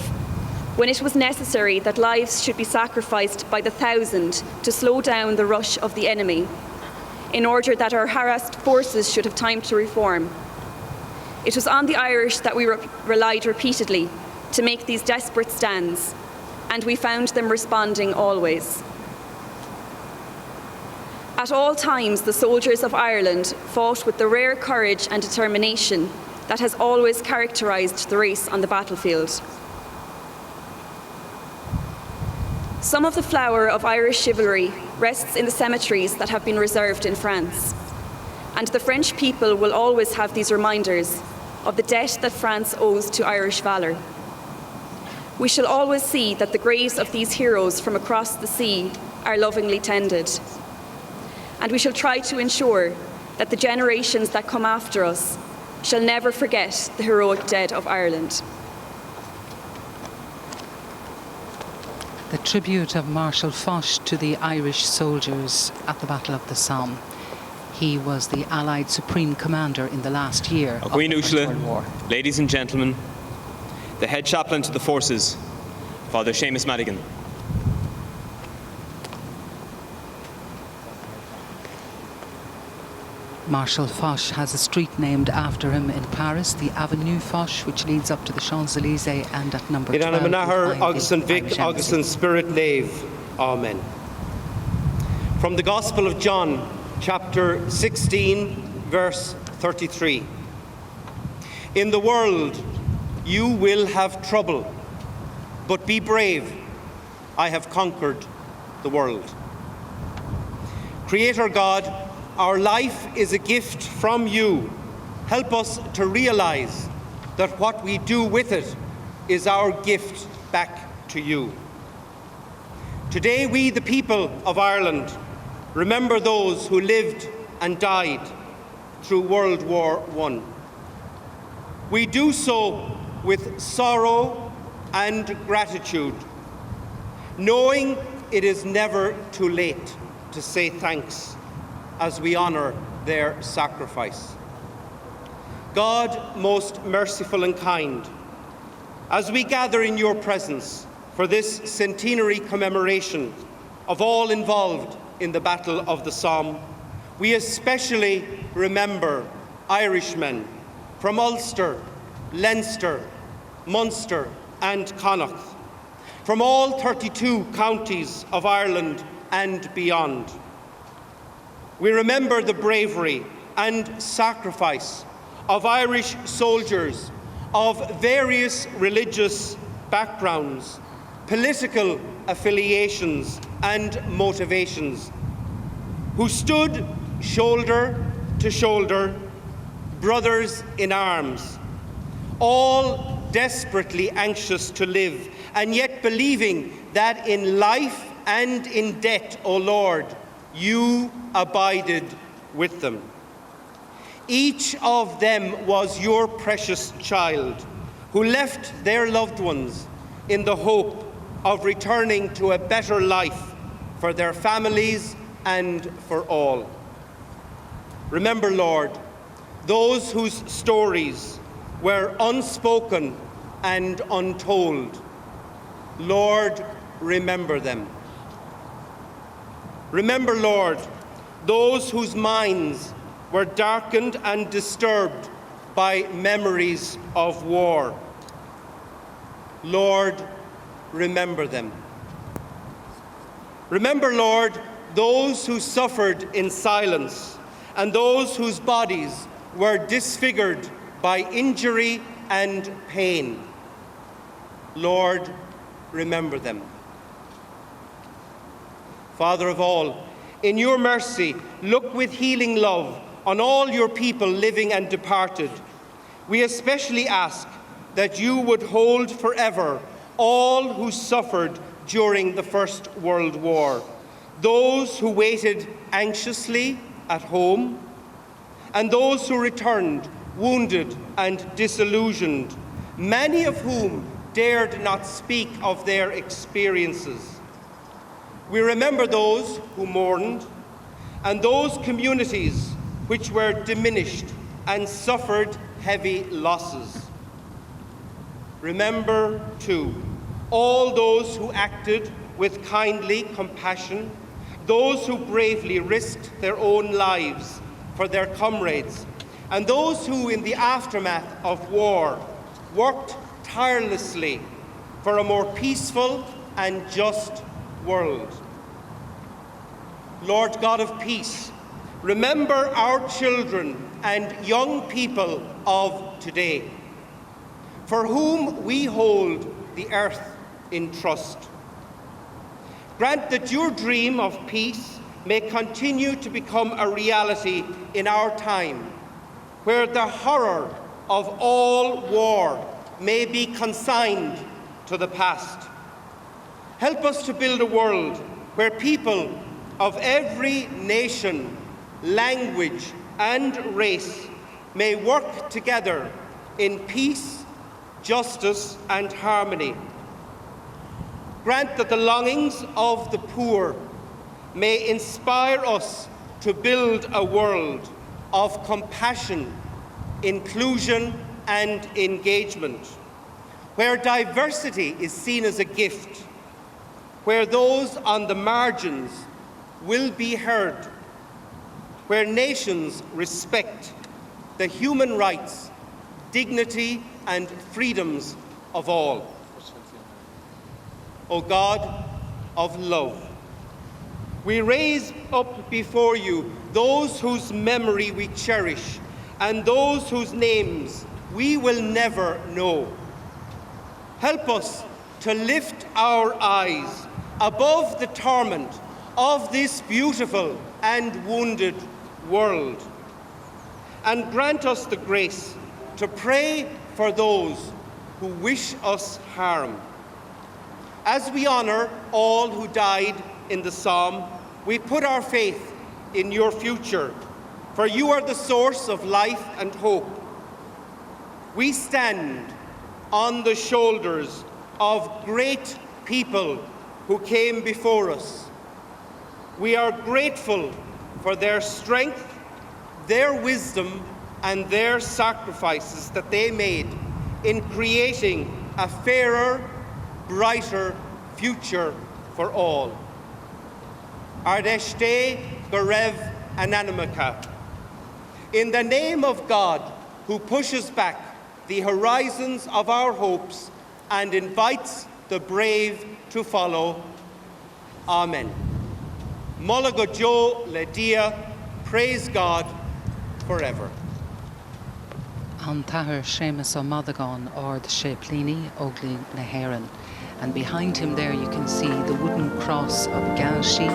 when it was necessary that lives should be sacrificed by the thousand to slow down the rush of the enemy, in order that our harassed forces should have time to reform, it was on the Irish that we relied repeatedly to make these desperate stands, and we found them responding always. At all times, the soldiers of Ireland fought with the rare courage and determination that has always characterised the race on the battlefield. Some of the flower of Irish chivalry rests in the cemeteries that have been reserved in France, and the French people will always have these reminders of the debt that France owes to Irish valour. We shall always see that the graves of these heroes from across the sea are lovingly tended, and we shall try to ensure that the generations that come after us shall never forget the heroic dead of Ireland. The tribute of Marshal Foch to the Irish soldiers at the Battle of the Somme. He was the Allied Supreme Commander in the last year of Queen the First Ursula, World War. ladies and gentlemen, the head chaplain to the forces, Father Seamus Madigan. Marshal Foch has a street named after him in Paris, the Avenue Foch, which leads up to the Champs-Élysées, and at number 12 we find Augustin the Vic, Irish Augustin Embassy. Spirit Lave. Amen. From the Gospel of John, chapter 16, verse 33. In the world you will have trouble, but be brave. I have conquered the world. Creator God, our life is a gift from you. Help us to realize that what we do with it is our gift back to you. Today, we, the people of Ireland, remember those who lived and died through World War I. We do so with sorrow and gratitude, knowing it is never too late to say thanks as we honour their sacrifice. God, most merciful and kind, as we gather in your presence for this centenary commemoration of all involved in the Battle of the Somme, we especially remember Irishmen from Ulster, Leinster, Munster and Connacht, from all 32 counties of Ireland and beyond. We remember the bravery and sacrifice of Irish soldiers of various religious backgrounds, political affiliations and motivations, who stood shoulder to shoulder, brothers in arms, all desperately anxious to live, and yet believing that in life and in death, O Lord, you abided with them. Each of them was your precious child, who left their loved ones in the hope of returning to a better life for their families and for all. Remember, Lord, those whose stories were unspoken and untold. Lord, remember them. Remember, Lord, those whose minds were darkened and disturbed by memories of war. Lord, remember them. Remember, Lord, those who suffered in silence and those whose bodies were disfigured by injury and pain. Lord, remember them. Father of all, in your mercy, look with healing love on all your people living and departed. We especially ask that you would hold forever all who suffered during the First World War, those who waited anxiously at home, and those who returned wounded and disillusioned, many of whom dared not speak of their experiences. We remember those who mourned and those communities which were diminished and suffered heavy losses. Remember, too, all those who acted with kindly compassion, those who bravely risked their own lives for their comrades, and those who, in the aftermath of war, worked tirelessly for a more peaceful and just world. Lord God of peace, remember our children and young people of today, for whom we hold the earth in trust. Grant that your dream of peace may continue to become a reality in our time, where the horror of all war may be consigned to the past. Help us to build a world where people of every nation, language, and race may work together in peace, justice, and harmony. Grant that the longings of the poor may inspire us to build a world of compassion, inclusion, and engagement, where diversity is seen as a gift, where those on the margins will be heard, where nations respect the human rights, dignity, and freedoms of all. O God of love, we raise up before you those whose memory we cherish and those whose names we will never know. Help us to lift our eyes above the torment of this beautiful and wounded world, and grant us the grace to pray for those who wish us harm. As we honor all who died in the Somme, we put our faith in your future, for you are the source of life and hope. We stand on the shoulders of great people who came before us. We are grateful for their strength, their wisdom, and their sacrifices that they made in creating a fairer, brighter future for all. Ardeshte Garev Ananamaka. In the name of God, who pushes back the horizons of our hopes and invites the brave to follow. Amen. Molagojo Ledia, praise God forever. An Tahir Seamus O'Madagon or the Sheplini Ogli Naheran. And behind him there you can see the wooden cross of Galshi,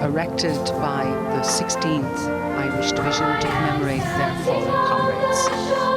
erected by the 16th Irish Division to commemorate their fallen comrades.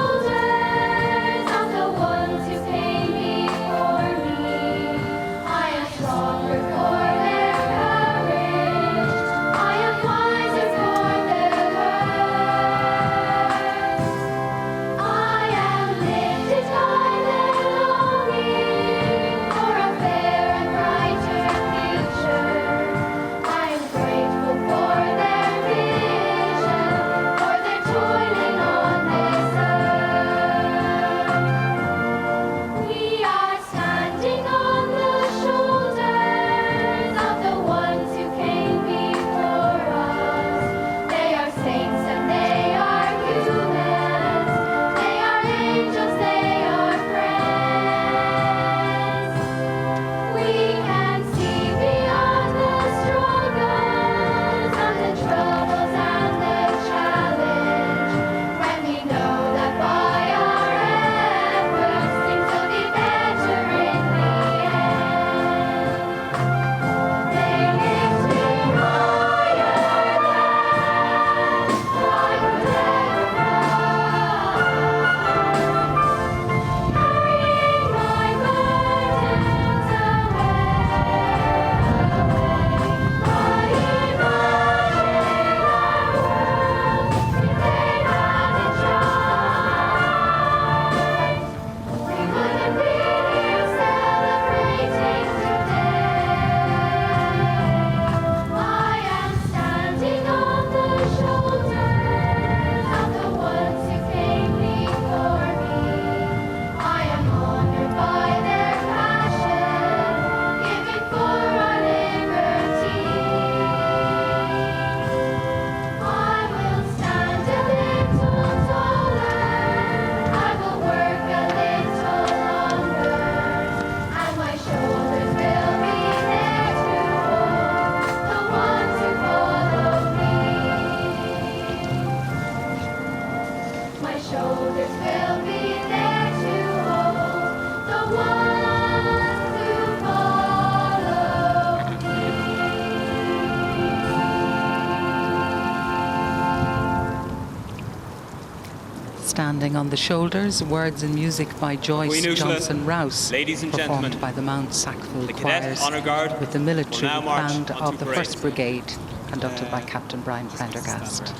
Standing on the Shoulders, words and music by Joyce Johnson Rouse, ladies and performed gentlemen, by the Mount Sackville the Cadet Choirs Honour Guard with the military will now march band onto of the parade. 1st Brigade, conducted by Captain Bryan Prendergast.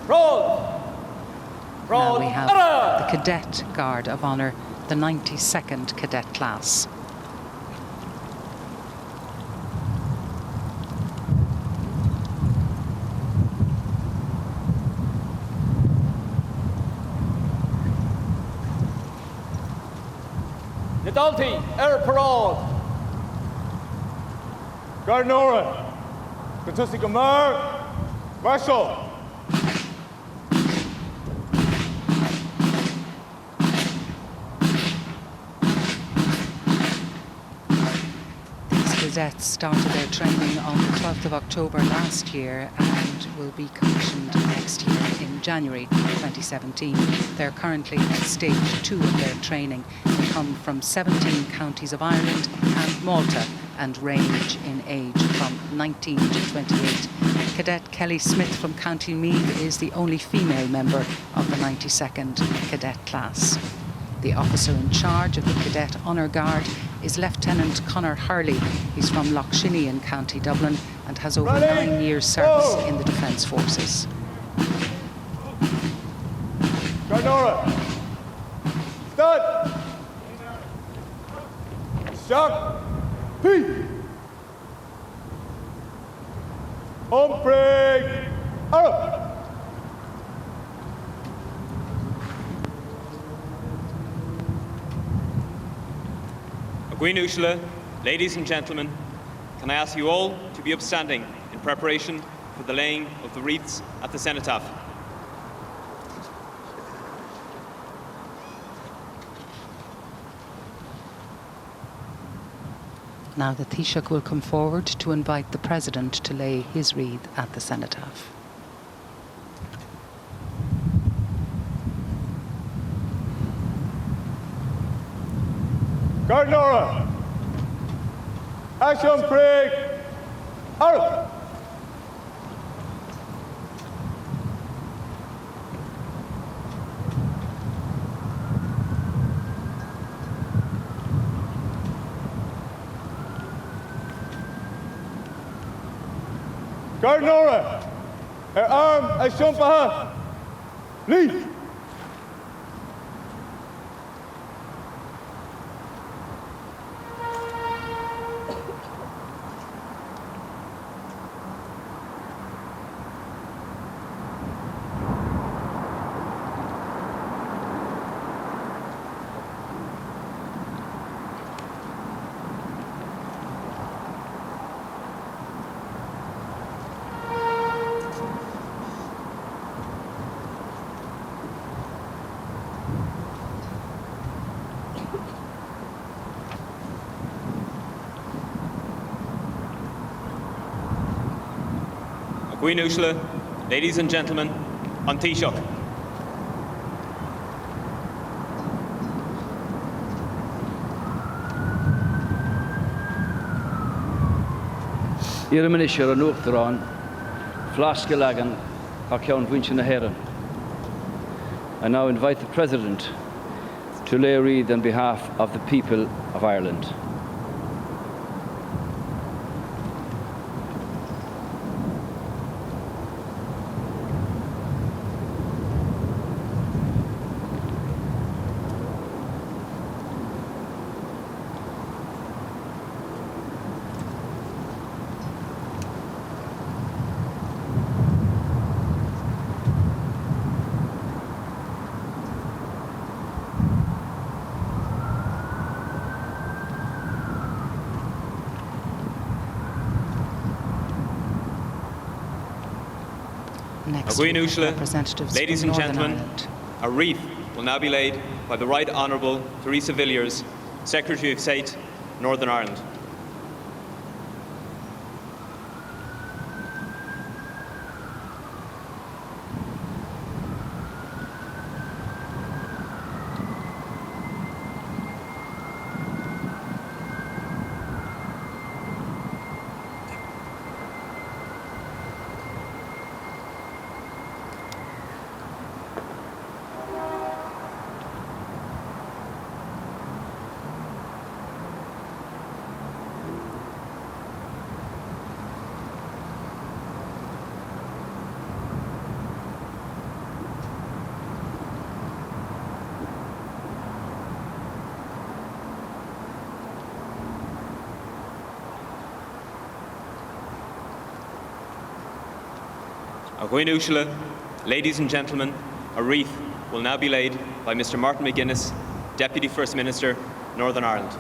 Roll! Now we have the Cadet Guard of Honour, the 92nd Cadet class. Nadalti, Parade. Garnora, Katussi Gamar, Marshall. These cadets started their training on the 12th of October last year and will be commissioned next year in January 2017. They're currently at stage 2 of their training. They come from 17 counties of Ireland and Malta and range in age from 19 to 28. Cadet Kelly Smith from County Meath is the only female member of the 92nd Cadet class. The officer in charge of the Cadet Honour Guard is Lieutenant Conor Hurley. He's from Lochshinny in County Dublin and has over 9 years service in the Defence Forces. Garnora, Stud, Shock, Pete, Humphrey, Arab. Agweenushla, ladies and gentlemen, can I ask you all to be upstanding in preparation for the laying of the wreaths at the cenotaph? Now the Taoiseach will come forward to invite the President to lay his wreath at the cenotaph. Garnora, Asham Craig, Arab. Garnora, her arm Asham Paha, lead. Agweenushla, ladies and gentlemen, on Taoiseach. Iriminisher an Uachtaran, Flaskelagan, Akyan Winchin Heron. I now invite the President to lay a wreath on behalf of the people of Ireland. Agweenushla, ladies and gentlemen, a wreath will now be laid by the Right Honourable Theresa Villiers, Secretary of State, Northern Ireland. Aghuinúshala, ladies and gentlemen, a wreath will now be laid by Mr. Martin McGuinness, Deputy First Minister, Northern Ireland.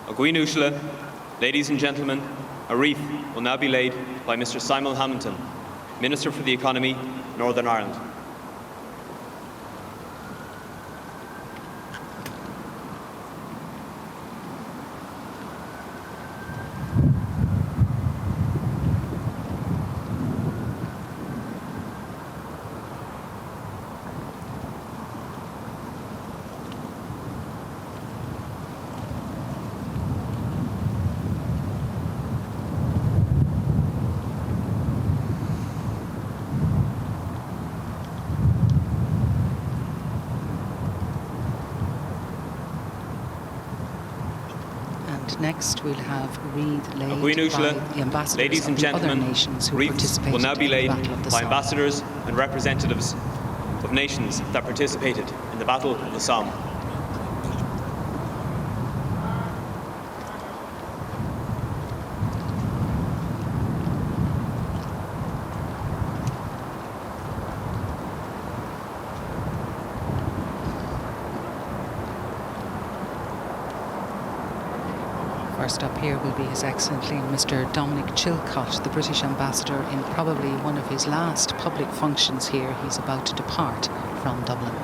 Aghuinúshala, ladies and gentlemen, a wreath will now be laid by Mr. Simon Hamilton, Minister for the Economy, Northern Ireland. Next, we'll have a wreath laid by the ambassadors ladies and of the other gentlemen, nations who wreaths participated will now be in the laid Battle of the by Somme. ambassadors and representatives of nations that participated in the Battle of the Somme. First up here will be His Excellency Mr. Dominic Chilcott, the British ambassador, in probably one of his last public functions here. He's about to depart from Dublin.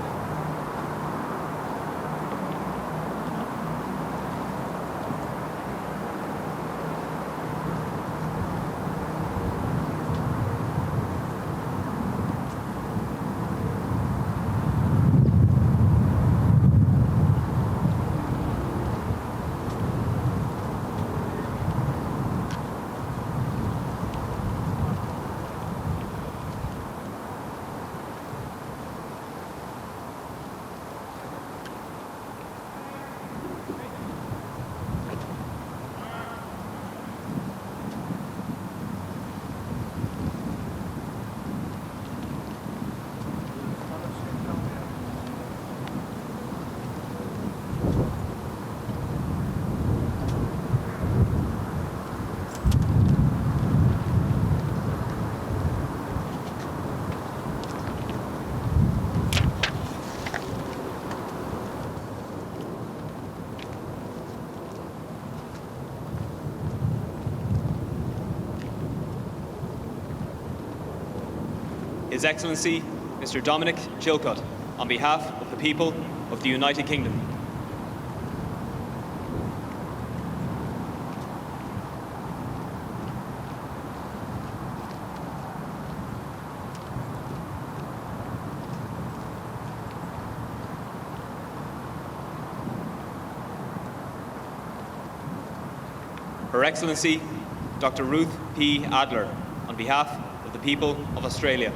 His Excellency Mr. Dominic Chilcott, on behalf of the people of the United Kingdom. Her Excellency Dr. Ruth P. Adler, on behalf of the people of Australia.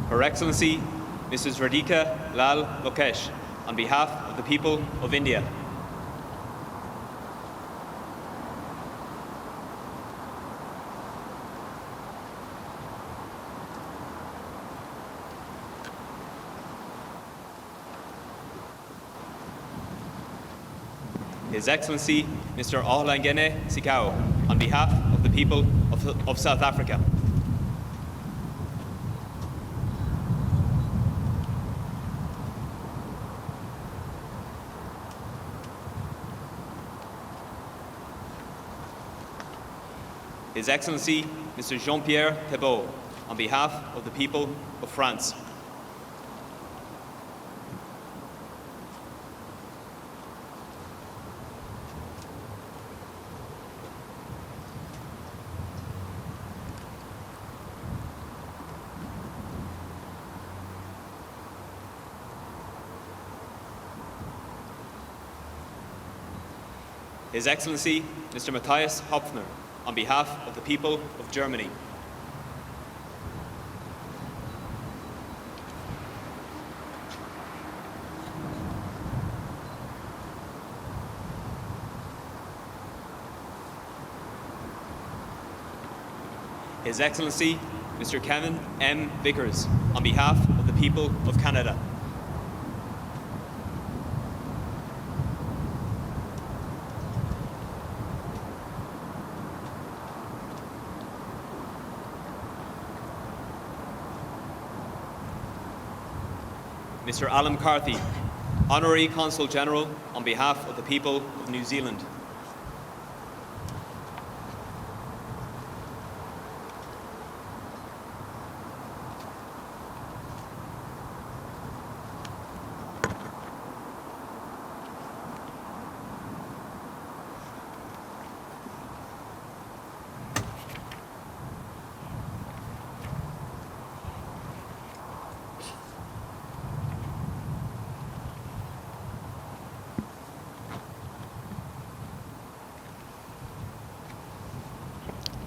Her Excellency Mrs. Radhika Lal Lokesh, on behalf of the people of India. His Excellency Mr. Ohlangene Sikau, on behalf of the people of South Africa. His Excellency Mr. Jean-Pierre Thébault, on behalf of the people of France. His Excellency Mr. Matthias Hopfner, on behalf of the people of Germany. His Excellency Mr. Kevin M. Vickers, on behalf of the people of Canada. Mr. Alan Carthy, Honorary Consul General, on behalf of the people of New Zealand.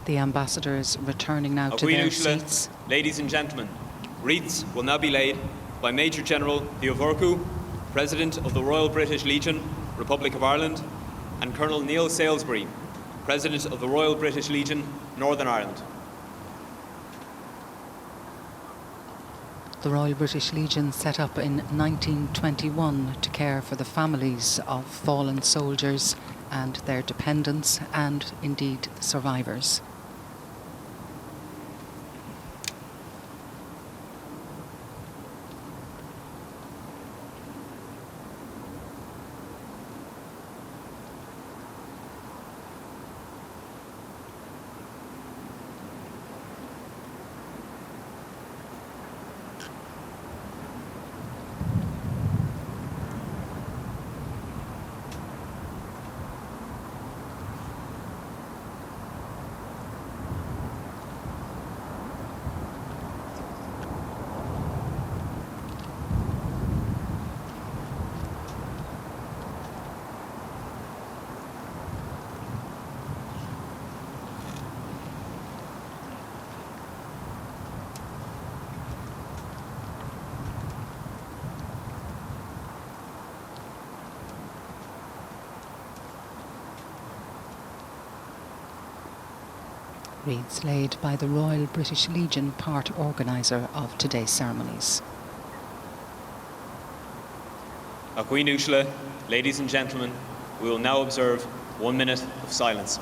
The ambassadors returning now to their seats. Ladies and gentlemen, wreaths will now be laid by Major General Theovorku, President of the Royal British Legion, Republic of Ireland, and Colonel Neil Salisbury, President of the Royal British Legion, Northern Ireland. The Royal British Legion set up in 1921 to care for the families of fallen soldiers and their dependents and indeed survivors. Wreaths laid by the Royal British Legion, part organiser of today's ceremonies. Ladies and gentlemen, we will now observe 1 minute of silence.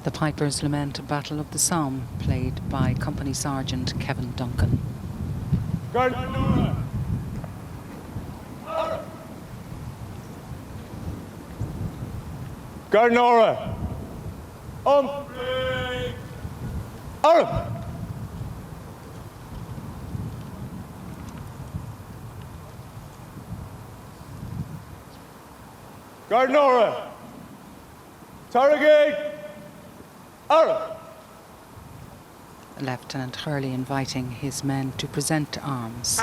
The Pipers lament Battle of the Somme, played by Company Sergeant Kevin Duncan. Garnora. Garnora. Arab. Garnora. Tarragate. Arab. Lieutenant Hurley inviting his men to present arms.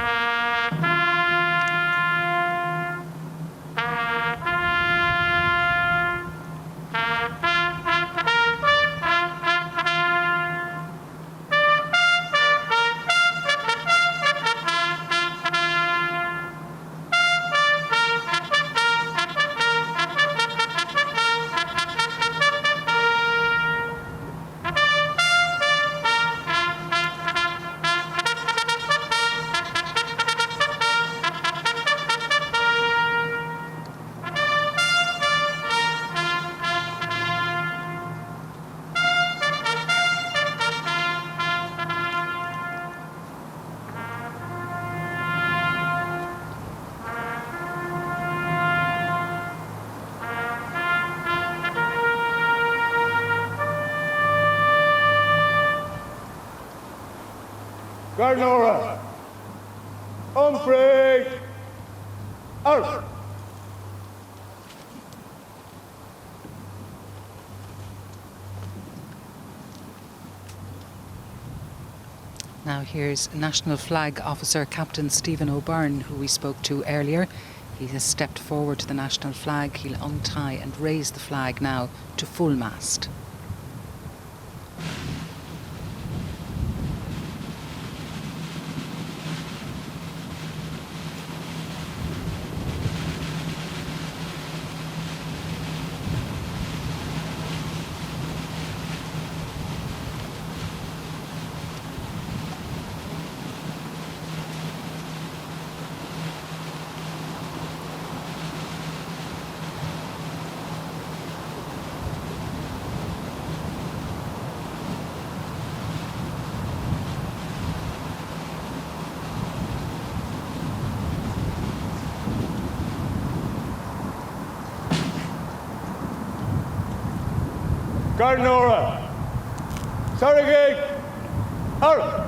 Garnora. Humphrey. Out. Now here's National Flag Officer Captain Stephen O'Byrne, who we spoke to earlier. He has stepped forward to the national flag. He'll untie and raise the flag now to full mast. Garnora. Surrogate. Arab.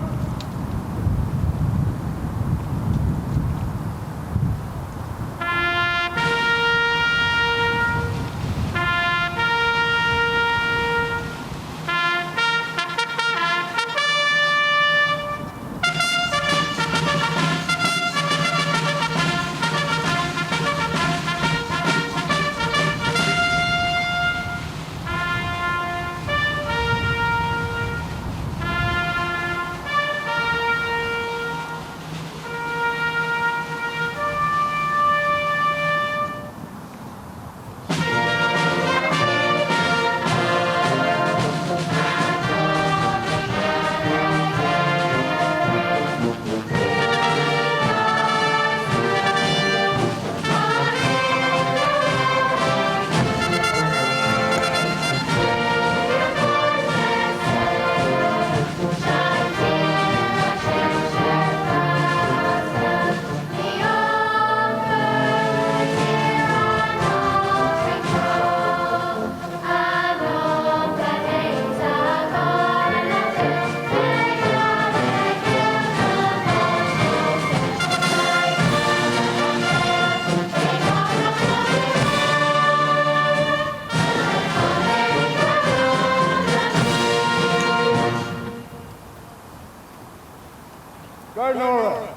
Garnora.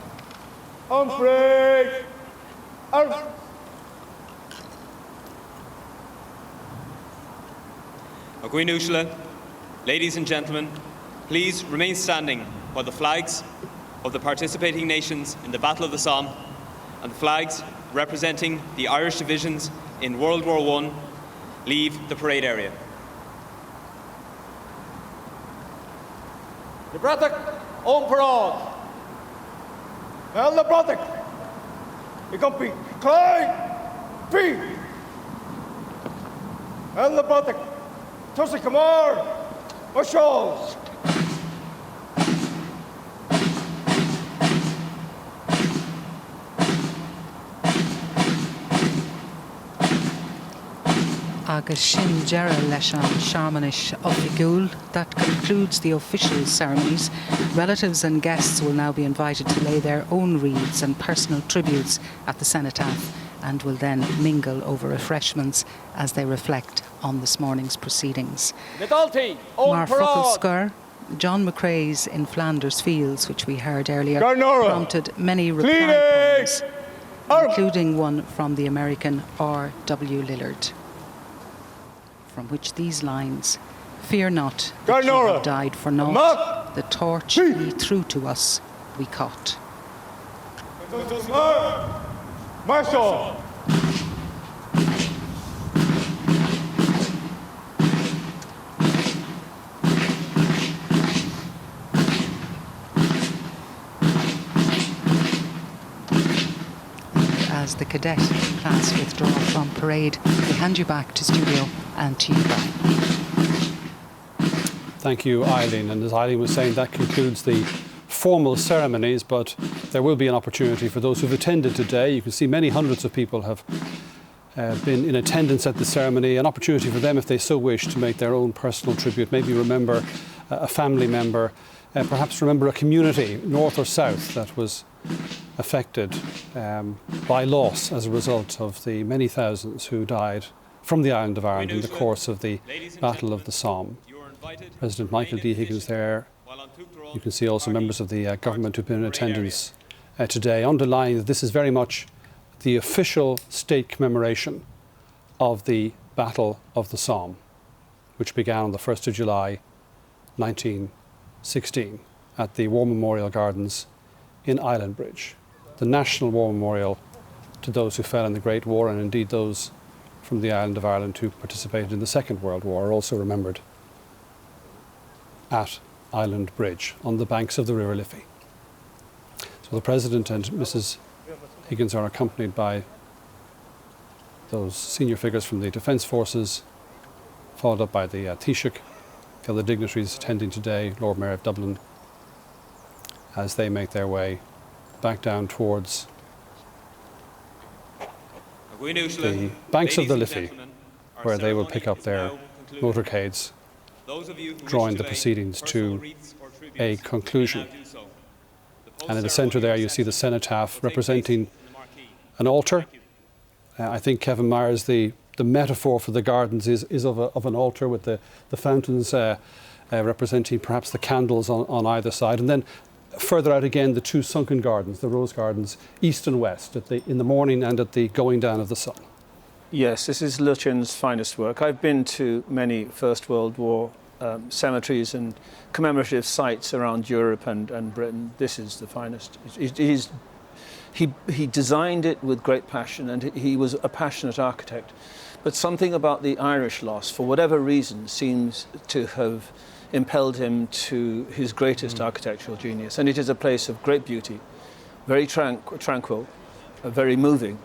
Humphrey. Arab. Agwinúsla, ladies and gentlemen, please remain standing while the flags of the participating nations in the Battle of the Somme and the flags representing the Irish divisions in World War I leave the parade area. The Braddock on parade. Well, the Braddock. You can be Clyde. P. And the Braddock. Tusa Kamar, Mushols. Agus sin Jera leis an Searmanis Ophigúil. That concludes the official ceremonies. Relatives and guests will now be invited to lay their own wreaths and personal tributes at the cenotaph and will then mingle over refreshments as they reflect on this morning's proceedings. Mar Fuckelskar, John McCrae's In Flanders Fields, which we heard earlier, prompted many reply poems, including one from the American R.W. Lillard, from which these lines: "Fear not, that you have died for naught. The torch ye threw to us, we caught." Marshal! As the cadet class withdraw from parade, we hand you back to studio and to you, Bryan. Thank you, Eileen. And as Eileen was saying, that concludes the formal ceremonies, but there will be an opportunity for those who've attended today. You can see many hundreds of people have been in attendance at the ceremony, an opportunity for them, if they so wish, to make their own personal tribute, maybe remember a family member, perhaps remember a community, north or south, that was affected by loss as a result of the many thousands who died from the island of Ireland in the course of the Battle of the Somme. President Michael D. Higgins there. You can see also members of the government who've been in attendance today, underlining that this is very much the official state commemoration of the Battle of the Somme, which began on the 1st of July 1916 at the War Memorial Gardens in Islandbridge, the national war memorial to those who fell in the Great War, and indeed those from the island of Ireland who participated in the Second World War are also remembered at Islandbridge on the banks of the River Liffey. So the President and Mrs. Higgins are accompanied by those senior figures from the Defence Forces, followed up by the Taoiseach, the other dignitaries attending today, Lord Mayor of Dublin, as they make their way back down towards the banks of the Liffey, where they will pick up their motorcades, drawing the proceedings to a conclusion. And in the centre there you see the cenotaph representing an altar. I think, Kevin Myers, the metaphor for the gardens is of an altar with the fountains representing perhaps the candles on either side. And then further out again, the two sunken gardens, the rose gardens, east and west, in the morning and at the going down of the sun. Yes, this is Lutyens' finest work. I've been to many First World War cemeteries and commemorative sites around Europe and Britain. This is the finest. He designed it with great passion, and he was a passionate architect. But something about the Irish loss, for whatever reason, seems to have impelled him to his greatest architectural genius. And it is a place of great beauty, very tranquil, very moving.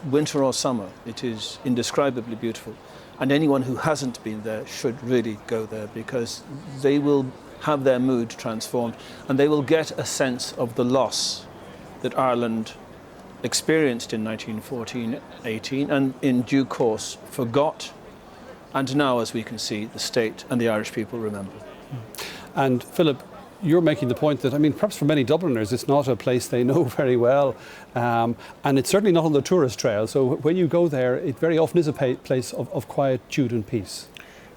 Winter or summer, it is indescribably beautiful. And anyone who hasn't been there should really go there, because they will have their mood transformed and they will get a sense of the loss that Ireland experienced in 1914-18 and in due course forgot, and now, as we can see, the state and the Irish people remember. And Philip, you're making the point that, I mean, perhaps for many Dubliners, it's not a place they know very well, and it's certainly not on the tourist trail. So when you go there, it very often is a place of quietude and peace.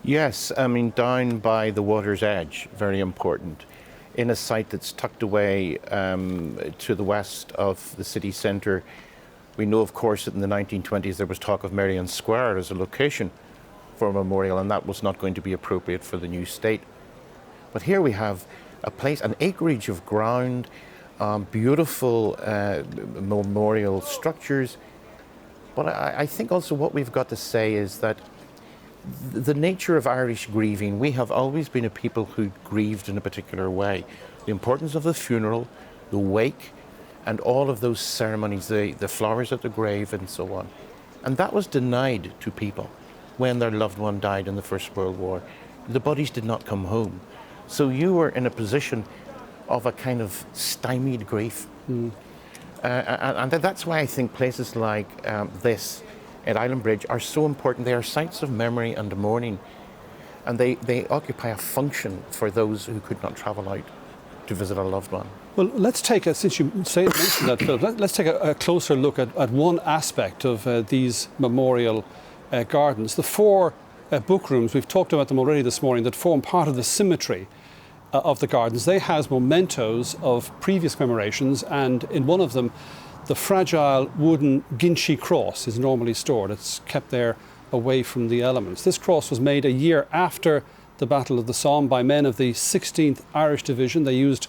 Yes, I mean, down by the water's edge, very important, in a site that's tucked away to the west of the city centre. We know, of course, that in the 1920s there was talk of Merrion Square as a location for a memorial, and that was not going to be appropriate for the new state. But here we have a place, an acreage of ground, beautiful memorial structures. But I think also what we've got to say is that the nature of Irish grieving, we have always been a people who grieved in a particular way. The importance of the funeral, the wake, and all of those ceremonies, the flowers at the grave and so on. And that was denied to people. when their loved one died in the First World War. The bodies did not come home. So you were in a position of a kind of stymied grief. And that's why I think places like this at Islandbridge are so important. They are sites of memory and mourning, and they occupy a function for those who could not travel out to visit a loved one. Well, let's take since you mentioned that, Philip, let's take a closer look at one aspect of these memorial gardens. The four book rooms, we've talked about them already this morning, that form part of the symmetry of the gardens. They house mementos of previous commemorations, and in one of them, the fragile wooden Ginshi cross is normally stored. It's kept there away from the elements. This cross was made a year after the Battle of the Somme by men of the 16th Irish Division. They used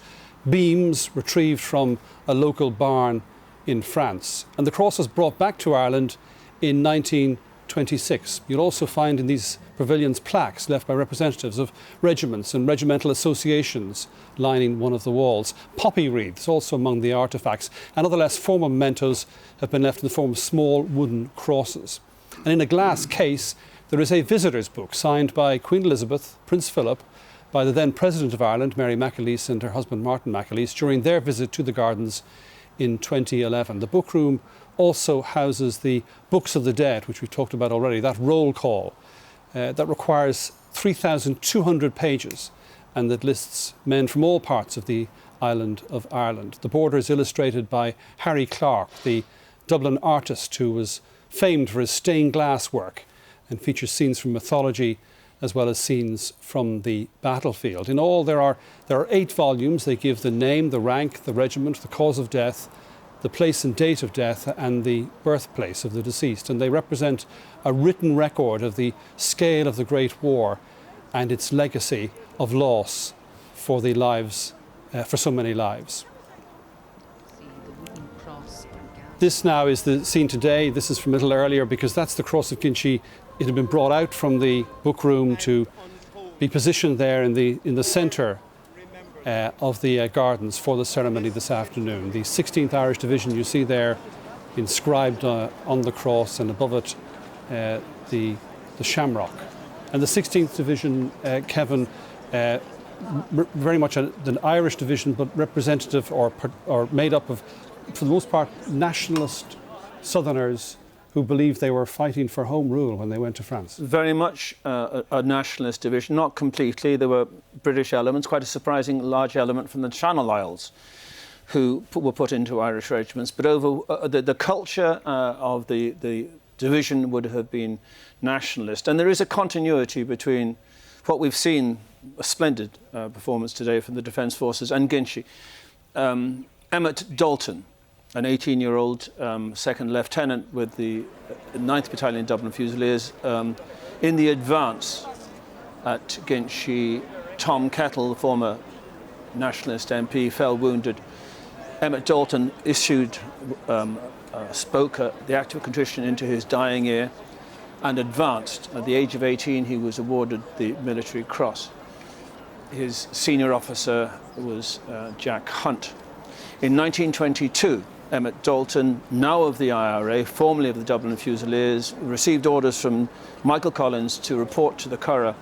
beams retrieved from a local barn in France. And the cross was brought back to Ireland in 1926. You'll also find in these pavilions plaques left by representatives of regiments and regimental associations lining one of the walls. Poppy wreaths also among the artefacts, and other less formal mementos have been left in the form of small wooden crosses. And in a glass case there is a visitor's book signed by Queen Elizabeth, Prince Philip, by the then President of Ireland, Mary McAleese, and her husband Martin McAleese during their visit to the gardens in 2011. The book room also houses the Books of the Dead, which we've talked about already, that roll call that requires 3,200 pages and that lists men from all parts of the island of Ireland. The border is illustrated by Harry Clarke, the Dublin artist who was famed for his stained glass work, and features scenes from mythology as well as scenes from the battlefield. In all, there are 8 volumes. They give the name, the rank, the regiment, the cause of death, the place and date of death, and the birthplace of the deceased. And they represent a written record of the scale of the Great War and its legacy of loss for the lives, for so many lives. This now is the scene today. This is from a little earlier because that's the Cross of Ginshi. It had been brought out from the book room to be positioned there in the centre of the gardens for the ceremony this afternoon. The 16th Irish Division you see there inscribed on the cross, and above it the shamrock. And the 16th Division, Kevin, very much an Irish division, but representative or made up of, for the most part, nationalist Southerners who believed they were fighting for home rule when they went to France. Very much a nationalist division, not completely. There were British elements, quite a surprising large element from the Channel Isles who were put into Irish regiments. But over the culture of the division would have been nationalist. And there is a continuity between what we've seen, a splendid performance today from the Defence Forces, and Ginshi. Emmett Dalton, an 18-year-old second lieutenant with the 9th Battalion Dublin Fusiliers, in the advance at Ginshi. Tom Kettle, the former nationalist MP, fell wounded. Emmett Dalton spoke the act of contrition into his dying ear and advanced. At the age of 18, he was awarded the Military Cross. His senior officer was Jack Hunt. In 1922, Emmett Dalton, now of the IRA, formerly of the Dublin Fusiliers, received orders from Michael Collins to report to the Curragh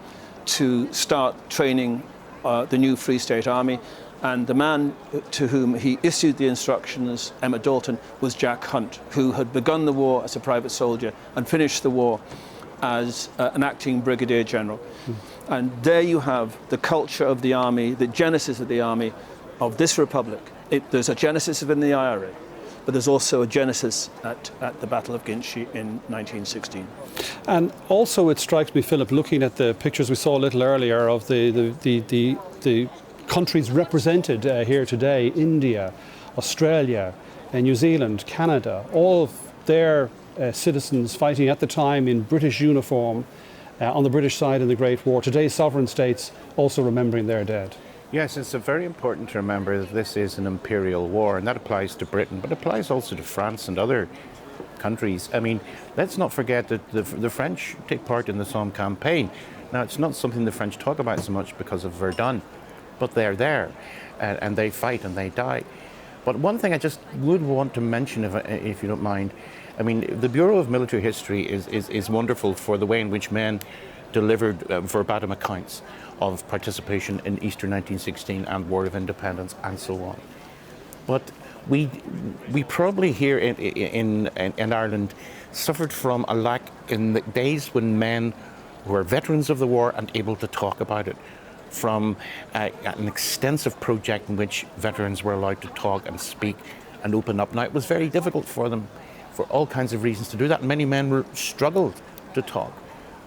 to start training the new Free State Army. And the man to whom he issued the instructions, Emmett Dalton, was Jack Hunt, who had begun the war as a private soldier and finished the war as an acting brigadier general. And there you have the culture of the army, the genesis of the army of this republic. There's a genesis within the IRA, but there's also a genesis at the Battle of Ginshi in 1916. And also it strikes me, Philip, looking at the pictures we saw a little earlier of the countries represented here today, India, Australia, New Zealand, Canada, all of their citizens fighting at the time in British uniform on the British side in the Great War. Today, sovereign states also remembering their dead. Yes, it's very important to remember that this is an imperial war, and that applies to Britain, but it applies also to France and other countries. I mean, let's not forget that the French take part in the Somme campaign. Now, it's not something the French talk about so much because of Verdun, but they're there, and they fight and they die. But one thing I just would want to mention, if you don't mind, I mean, the Bureau of Military History is wonderful for the way in which men delivered verbatim accounts of participation in Easter 1916 and War of Independence and so on. But we probably here in Ireland suffered from a lack in the days when men were veterans of the war and able to talk about it, from an extensive project in which veterans were allowed to talk and speak and open up. Now, it was very difficult for them for all kinds of reasons to do that. Many men struggled to talk.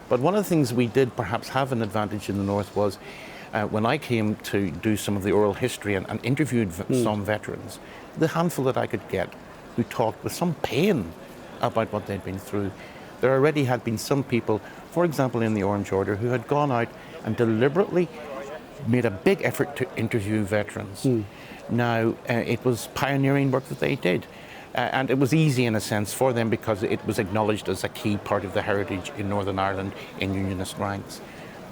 But one of the things we did perhaps have an advantage in the North was when I came to do some of the oral history and interviewed some veterans, the handful that I could get who talked with some pain about what they'd been through. There already had been some people, for example in the Orange Order, who had gone out and deliberately made a big effort to interview veterans. Now, it was pioneering work that they did. And it was easy in a sense for them because it was acknowledged as a key part of the heritage in Northern Ireland in Unionist ranks.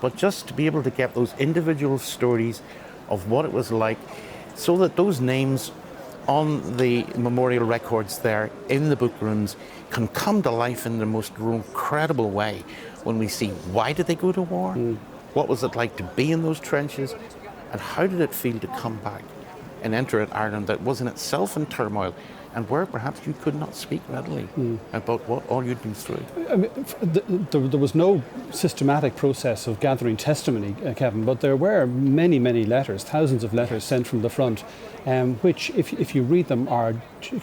But just to be able to get those individual stories of what it was like, so that those names on the memorial records there in the book rooms can come to life in the most incredible way when we see why did they go to war, what was it like to be in those trenches, and how did it feel to come back and enter an Ireland that was in itself in turmoil, and where perhaps you could not speak readily about what all you'd been through. I mean, there was no systematic process of gathering testimony, Kevin, but there were many, many letters, thousands of letters sent from the front, which, if you read them, are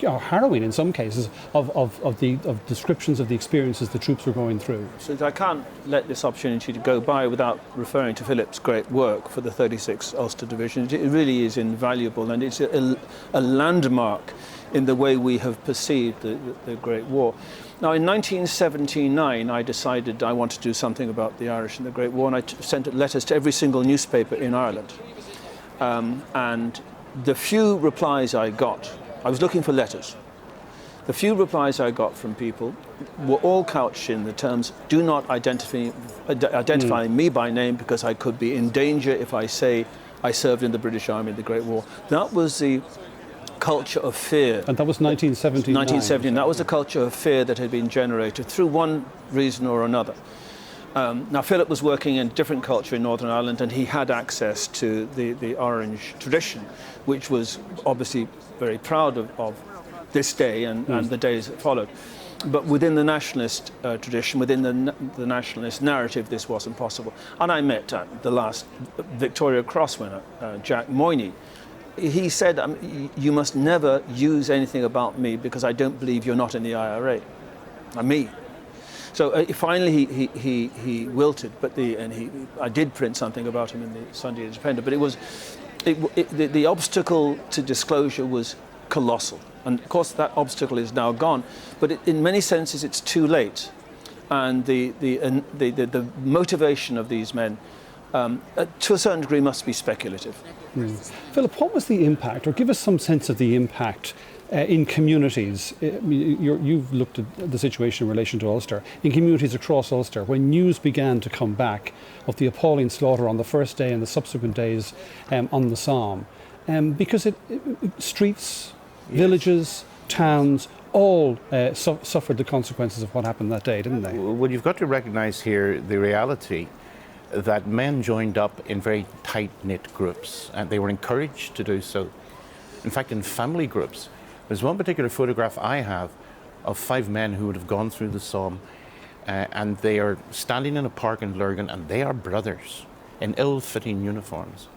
harrowing in some cases of descriptions of the experiences the troops were going through. So I can't let this opportunity to go by without referring to Philip's great work for the 36th Ulster Division. It really is invaluable, and it's a landmark in the way we have perceived the Great War. Now, in 1979, I decided I wanted to do something about the Irish in the Great War, and I sent letters to every single newspaper in Ireland. And the few replies I got, I was looking for letters. The few replies I got from people were all couched in the terms, do not identify me by name because I could be in danger if I say I served in the British Army in the Great War. That was the culture of fear. And that was 1979. 1979. That was a culture of fear that had been generated through one reason or another. Now, Philip was working in a different culture in Northern Ireland, and he had access to the Orange tradition, which was obviously very proud of this day and the days that followed. But within the nationalist tradition, within the nationalist narrative, this wasn't possible. And I met the last Victoria Cross winner, Jack Moyney. He said, you must never use anything about me because I don't believe you're not in the IRA. Me. So finally he wilted, but I did print something about him in the Sunday Independent, but the obstacle to disclosure was colossal. And of course that obstacle is now gone, but in many senses it's too late. And the motivation of these men to a certain degree must be speculative. Philip, what was the impact, or give us some sense of the impact in communities? You've looked at the situation in relation to Ulster. In communities across Ulster, when news began to come back of the appalling slaughter on the first day and the subsequent days on the Somme, because streets, villages, towns, all suffered the consequences of what happened that day, didn't they? Well, you've got to recognise here the reality that men joined up in very tight-knit groups, and they were encouraged to do so. In fact, in family groups. There's one particular photograph I have of 5 men who would have gone through the Somme, and they are standing in a park in Lurgan, and they are brothers in ill-fitting uniforms.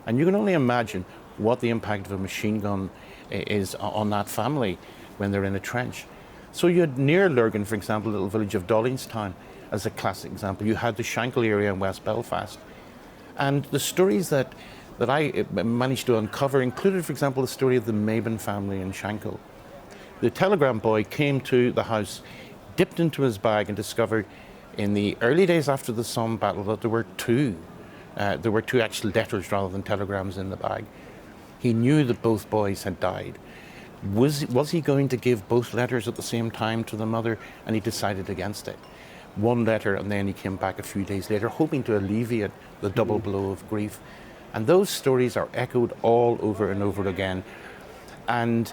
And you can only imagine what the impact of a machine gun is on that family when they're in a trench. So you had near Lurgan, for example, a little village of Dollingstown, as a classic example. You had the Shankill area in West Belfast. And the stories that I managed to uncover included, for example, the story of the Mabon family in Shankill. The telegram boy came to the house, dipped into his bag and discovered in the early days after the Somme battle that there were two actual letters rather than telegrams in the bag. He knew that both boys had died. Was he going to give both letters at the same time to the mother? And he decided against it. One letter, and then he came back a few days later, hoping to alleviate the double blow of grief. And those stories are echoed all over and over again. And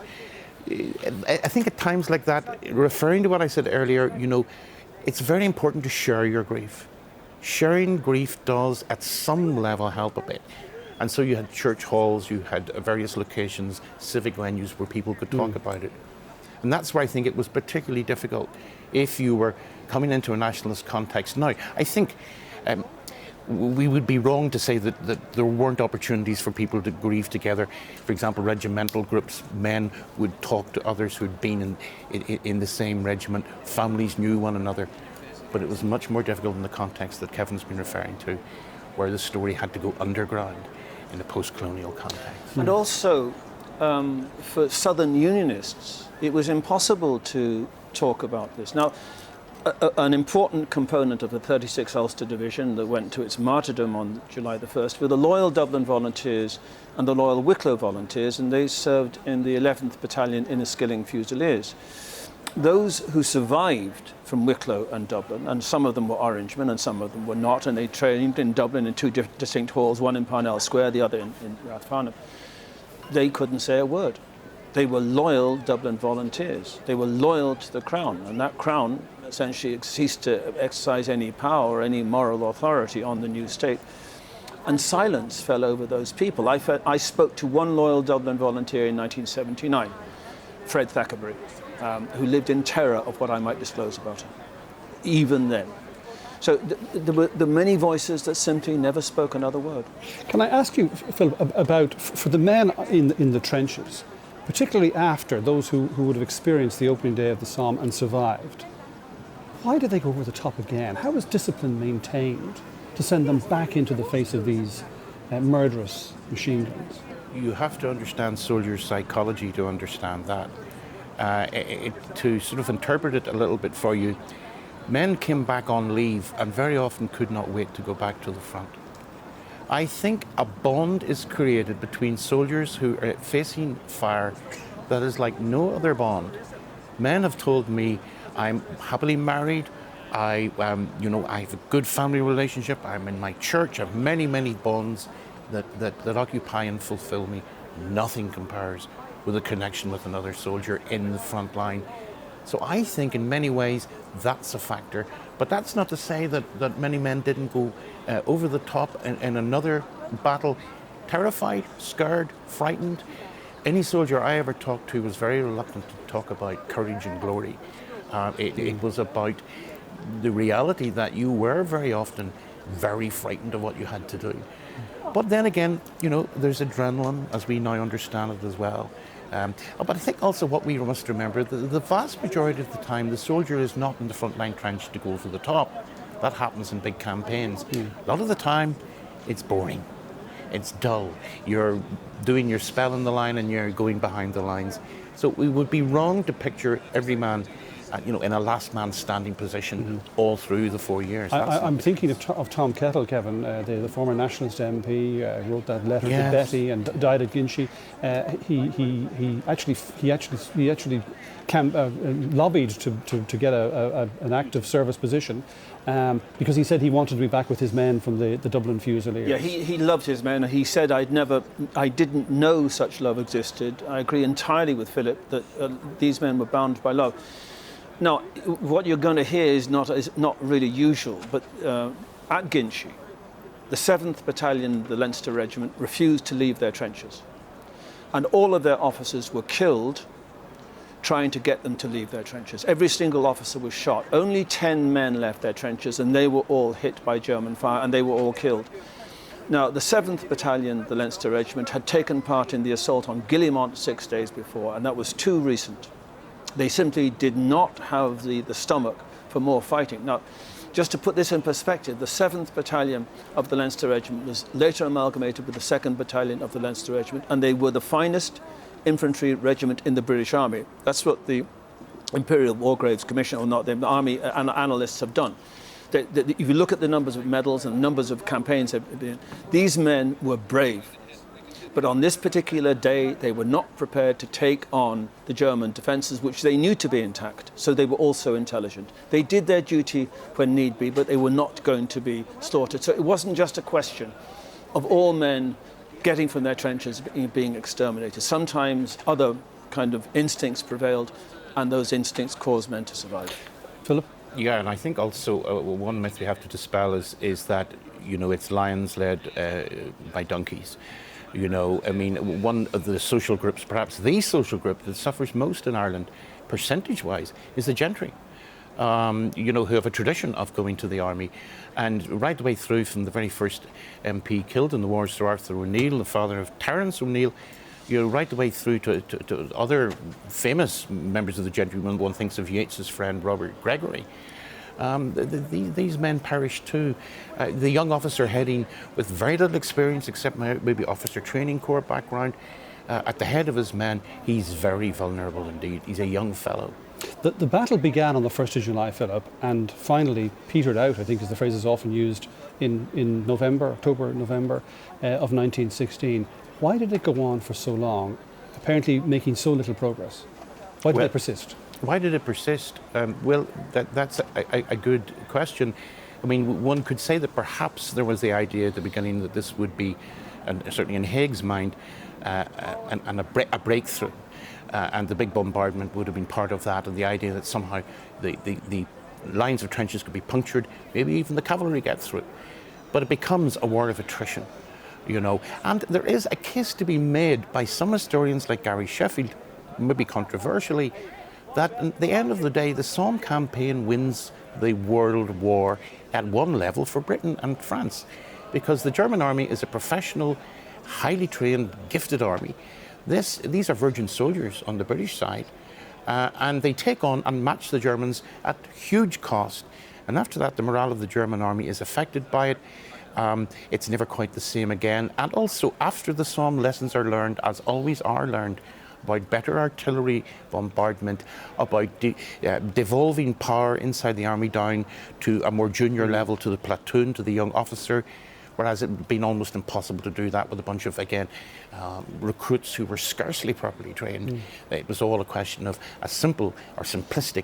I think at times like that, referring to what I said earlier, you know, it's very important to share your grief. Sharing grief does, at some level, help a bit. And so you had church halls, you had various locations, civic venues where people could talk about it. And that's where I think it was particularly difficult if you were coming into a nationalist context. Now, I think we would be wrong to say that there weren't opportunities for people to grieve together. For example, regimental groups, men would talk to others who'd been in the same regiment, families knew one another. But it was much more difficult in the context that Kevin's been referring to, where the story had to go underground in a post-colonial context. And also, for Southern Unionists, it was impossible to talk about this. Now, an important component of the 36th Ulster Division that went to its martyrdom on July the 1st were the loyal Dublin Volunteers and the loyal Wicklow Volunteers, and they served in the 11th Battalion Inniskilling Fusiliers. Those who survived from Wicklow and Dublin, and some of them were Orangemen and some of them were not, and they trained in Dublin in two distinct halls, one in Parnell Square, the other in Rathfarnham, they couldn't say a word. They were loyal Dublin volunteers. They were loyal to the Crown, and that Crown essentially ceased to exercise any power or any moral authority on the new state. And silence fell over those people. I spoke to one loyal Dublin volunteer in 1979, Fred Thackerbury, who lived in terror of what I might disclose about him, even then. So there were many voices that simply never spoke another word. Can I ask you, Phil, about, for the men in the trenches, particularly after those who would have experienced the opening day of the Somme and survived, why did they go over the top again? How was discipline maintained to send them back into the face of these murderous machine guns? You have to understand soldiers' psychology to understand that. To sort of interpret it a little bit for you, men came back on leave and very often could not wait to go back to the front. I think a bond is created between soldiers who are facing fire that is like no other bond. Men have told me, I'm happily married, I have a good family relationship, I'm in my church, I have many, many bonds that occupy and fulfill me. Nothing compares with a connection with another soldier in the front line. So I think in many ways that's a factor, but that's not to say that many men didn't go over the top in another battle, terrified, scared, frightened. Any soldier I ever talked to was very reluctant to talk about courage and glory. It was about the reality that you were very often very frightened of what you had to do. But then again, there's adrenaline, as we now understand it as well. But I think also what we must remember, the vast majority of the time, the soldier is not in the front line trench to go over the top. That happens in big campaigns. A lot of the time, it's boring. It's dull. You're doing your spell in the line and you're going behind the lines. So we would be wrong to picture every man in a last man standing position all through the 4 years. I'm thinking of Tom Kettle, Kevin, the former nationalist MP, wrote that letter to Betty and died at Ginchy. He actually lobbied to get an active service position because he said he wanted to be back with his men from the Dublin Fusiliers. Yeah, he loved his men. He said, I didn't know such love existed. I agree entirely with Philip that these men were bound by love. Now, what you're going to hear is not really usual, but at Ginchy, the 7th Battalion, the Leinster Regiment, refused to leave their trenches. And all of their officers were killed trying to get them to leave their trenches. Every single officer was shot. Only 10 men left their trenches, and they were all hit by German fire, and they were all killed. Now, the 7th Battalion, the Leinster Regiment, had taken part in the assault on Guillemont 6 days before, and that was too recent. They simply did not have the stomach for more fighting. Now, just to put this in perspective, the 7th Battalion of the Leinster Regiment was later amalgamated with the 2nd Battalion of the Leinster Regiment, and they were the finest infantry regiment in the British Army. That's what the Imperial War Graves Commission, or not, the Army analysts have done. If you look at the numbers of medals and numbers of campaigns, these men were brave. But on this particular day, they were not prepared to take on the German defences, which they knew to be intact. So they were also intelligent. They did their duty when need be, but they were not going to be slaughtered. So it wasn't just a question of all men getting from their trenches being exterminated. Sometimes other kind of instincts prevailed, and those instincts caused men to survive. Philip? Yeah, and I think also one myth we have to dispel is that, it's lions led by donkeys. I mean, one of the social groups, perhaps the social group that suffers most in Ireland, percentage-wise, is the gentry. Who have a tradition of going to the army. And right the way through from the very first MP killed in the wars, Sir Arthur O'Neill, the father of Terence O'Neill, right the way through to other famous members of the gentry. When one thinks of Yeats's friend Robert Gregory, these men perished too. The young officer heading with very little experience, except maybe officer training corps background, at the head of his men, he's very vulnerable indeed. He's a young fellow. The battle began on the 1st of July, Philip, and finally petered out, I think is the phrase is often used, in October, November of 1916. Why did it go on for so long, apparently making so little progress? Why did it persist? Why did it persist? That's a good question. I mean, one could say that perhaps there was the idea at the beginning that this would be, and certainly in Haig's mind, a breakthrough. And the big bombardment would have been part of that, and the idea that somehow the lines of trenches could be punctured, maybe even the cavalry get through. But it becomes a war of attrition, And there is a case to be made by some historians like Gary Sheffield, maybe controversially, that at the end of the day, the Somme campaign wins the World War at one level for Britain and France, because the German army is a professional, highly trained, gifted army. These are virgin soldiers on the British side, and they take on and match the Germans at huge cost. And after that, the morale of the German army is affected by it. It's never quite the same again. And also, after the Somme, lessons are learned, as always are learned, about better artillery bombardment, about devolving power inside the army down to a more junior level, to the platoon, to the young officer. Whereas it had been almost impossible to do that with a bunch of, again, recruits who were scarcely properly trained. It was all a question of a simple or simplistic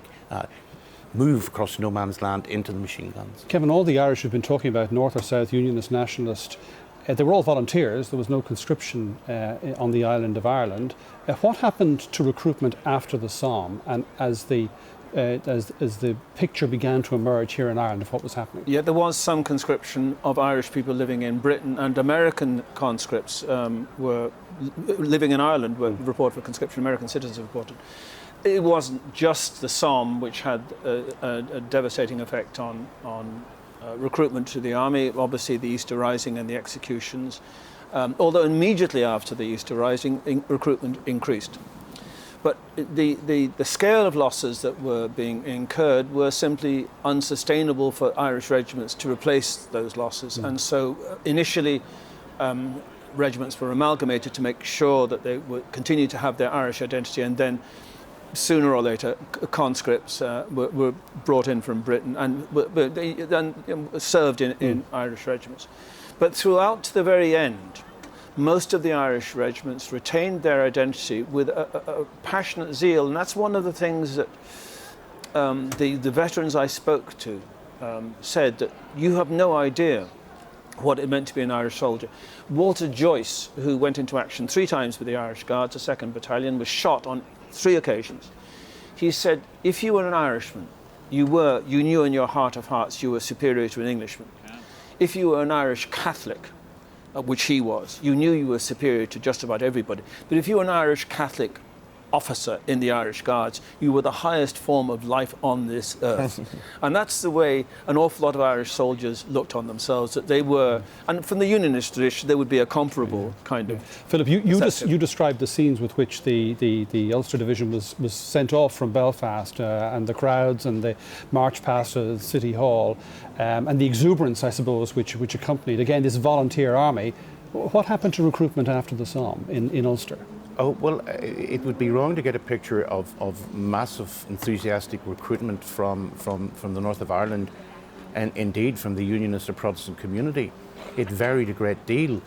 move across no man's land into the machine guns. Kevin, all the Irish who've been talking about North or South, Unionist, Nationalist, they were all volunteers. There was no conscription on the island of Ireland. What happened to recruitment after the Somme, and as the picture began to emerge here in Ireland of what was happening? Yeah, there was some conscription of Irish people living in Britain, and American conscripts were living in Ireland were reported for conscription. American citizens reported. It wasn't just the Somme which had a devastating effect on recruitment to the army. Obviously, the Easter Rising and the executions. Although immediately after the Easter Rising, recruitment increased. But the scale of losses that were being incurred were simply unsustainable for Irish regiments to replace those losses. And so initially, regiments were amalgamated to make sure that they would continue to have their Irish identity, and then sooner or later conscripts were brought in from Britain and served in Irish regiments. But throughout to the very end, most of the Irish regiments retained their identity with a passionate zeal, and that's one of the things that the veterans I spoke to said, that you have no idea what it meant to be an Irish soldier. Walter Joyce, who went into action 3 times with the Irish Guards, the 2nd Battalion, was shot on 3 occasions. He said, if you were an Irishman, you knew in your heart of hearts you were superior to an Englishman. Yeah. If you were an Irish Catholic, which he was, you knew you were superior to just about everybody. But if you were an Irish Catholic officer in the Irish Guards, you were the highest form of life on this earth. And that's the way an awful lot of Irish soldiers looked on themselves, that they were, and from the Unionist tradition, they would be a comparable kind of... Philip, you described the scenes with which the Ulster Division was sent off from Belfast, and the crowds and the march past City Hall, and the exuberance, I suppose, which accompanied, again, this volunteer army. What happened to recruitment after the Somme in Ulster? Oh, well, it would be wrong to get a picture of massive enthusiastic recruitment from the north of Ireland, and indeed from the Unionist or Protestant community. It varied a great deal.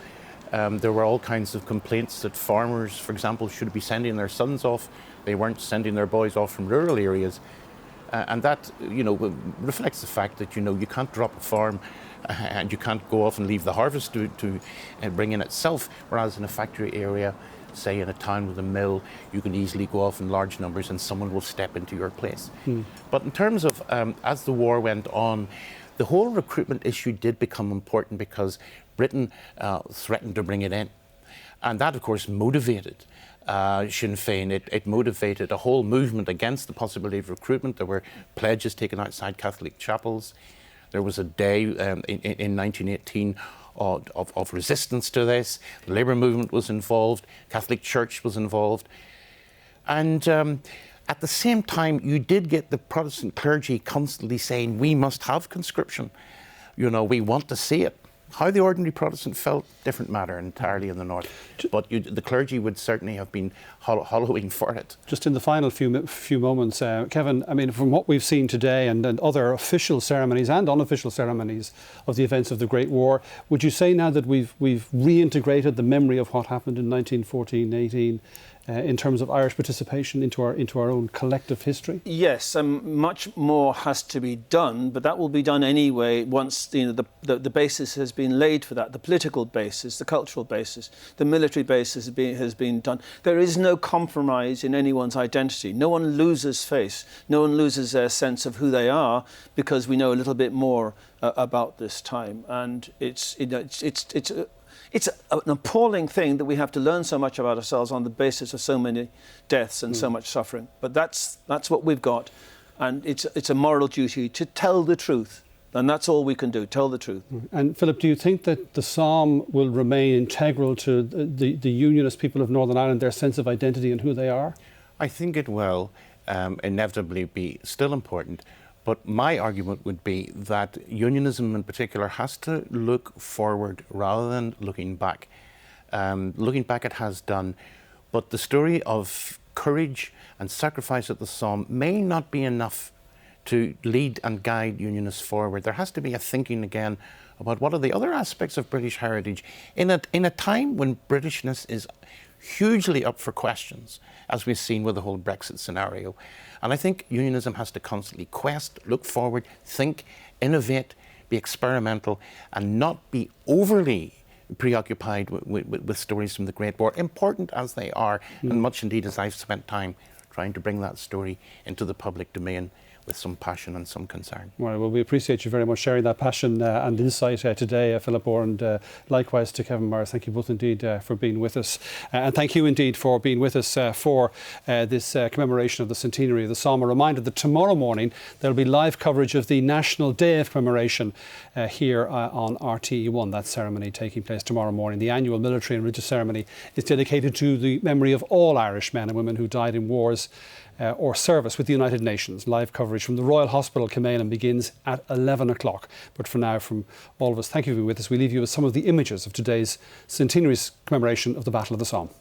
There were all kinds of complaints that farmers, for example, should be sending their sons off. They weren't sending their boys off from rural areas. And that, reflects the fact that, you can't drop a farm and you can't go off and leave the harvest to bring in itself, whereas in a factory area, say in a town with a mill, you can easily go off in large numbers and someone will step into your place. But in terms of, as the war went on, the whole recruitment issue did become important because Britain threatened to bring it in. And that, of course, motivated Sinn Féin. It motivated a whole movement against the possibility of recruitment. There were pledges taken outside Catholic chapels. There was a day in 1918 of resistance to this. The Labour movement was involved. Catholic Church was involved. And at the same time, you did get the Protestant clergy constantly saying, we must have conscription. You know, we want to see it. How the ordinary Protestant felt, different matter entirely in the north. But the clergy would certainly have been hollowing for it. Just in the final few moments, Kevin, I mean, from what we've seen today and other official ceremonies and unofficial ceremonies of the events of the Great War, would you say now that we've reintegrated the memory of what happened in 1914-18 in terms of Irish participation into our own collective history? Yes, much more has to be done, but that will be done anyway once the basis has been laid for that, the political basis, the cultural basis, the military basis has been done. There is no compromise in anyone's identity. No one loses face. No one loses their sense of who they are because we know a little bit more about this time. And it's an appalling thing that we have to learn so much about ourselves on the basis of so many deaths and so much suffering. But that's what we've got, and it's a moral duty to tell the truth, and that's all we can do, tell the truth. And Philip, do you think that the Somme will remain integral to the Unionist people of Northern Ireland, their sense of identity and who they are? I think it will inevitably be still important. But my argument would be that unionism in particular has to look forward rather than looking back. Looking back it has done, but the story of courage and sacrifice at the Somme may not be enough to lead and guide unionists forward. There has to be a thinking again about what are the other aspects of British heritage in a time when Britishness is hugely up for questions, as we've seen with the whole Brexit scenario. And I think unionism has to constantly quest, look forward, think, innovate, be experimental, and not be overly preoccupied with stories from the Great War, important as they are, and much indeed as I've spent time trying to bring that story into the public domain with some passion and some concern. Well, we appreciate you very much sharing that passion and insight today, Philip Orr, and likewise to Kevin Myers. Thank you both indeed for being with us. And thank you indeed for being with us for this commemoration of the centenary of the Somme. A reminder that tomorrow morning there'll be live coverage of the National Day of Commemoration here on RTE1. That ceremony taking place tomorrow morning. The annual military and religious ceremony is dedicated to the memory of all Irish men and women who died in wars or service with the United Nations. Live coverage from the Royal Hospital, Kilmainham, begins at 11 o'clock. But for now, from all of us, thank you for being with us. We leave you with some of the images of today's centenary commemoration of the Battle of the Somme.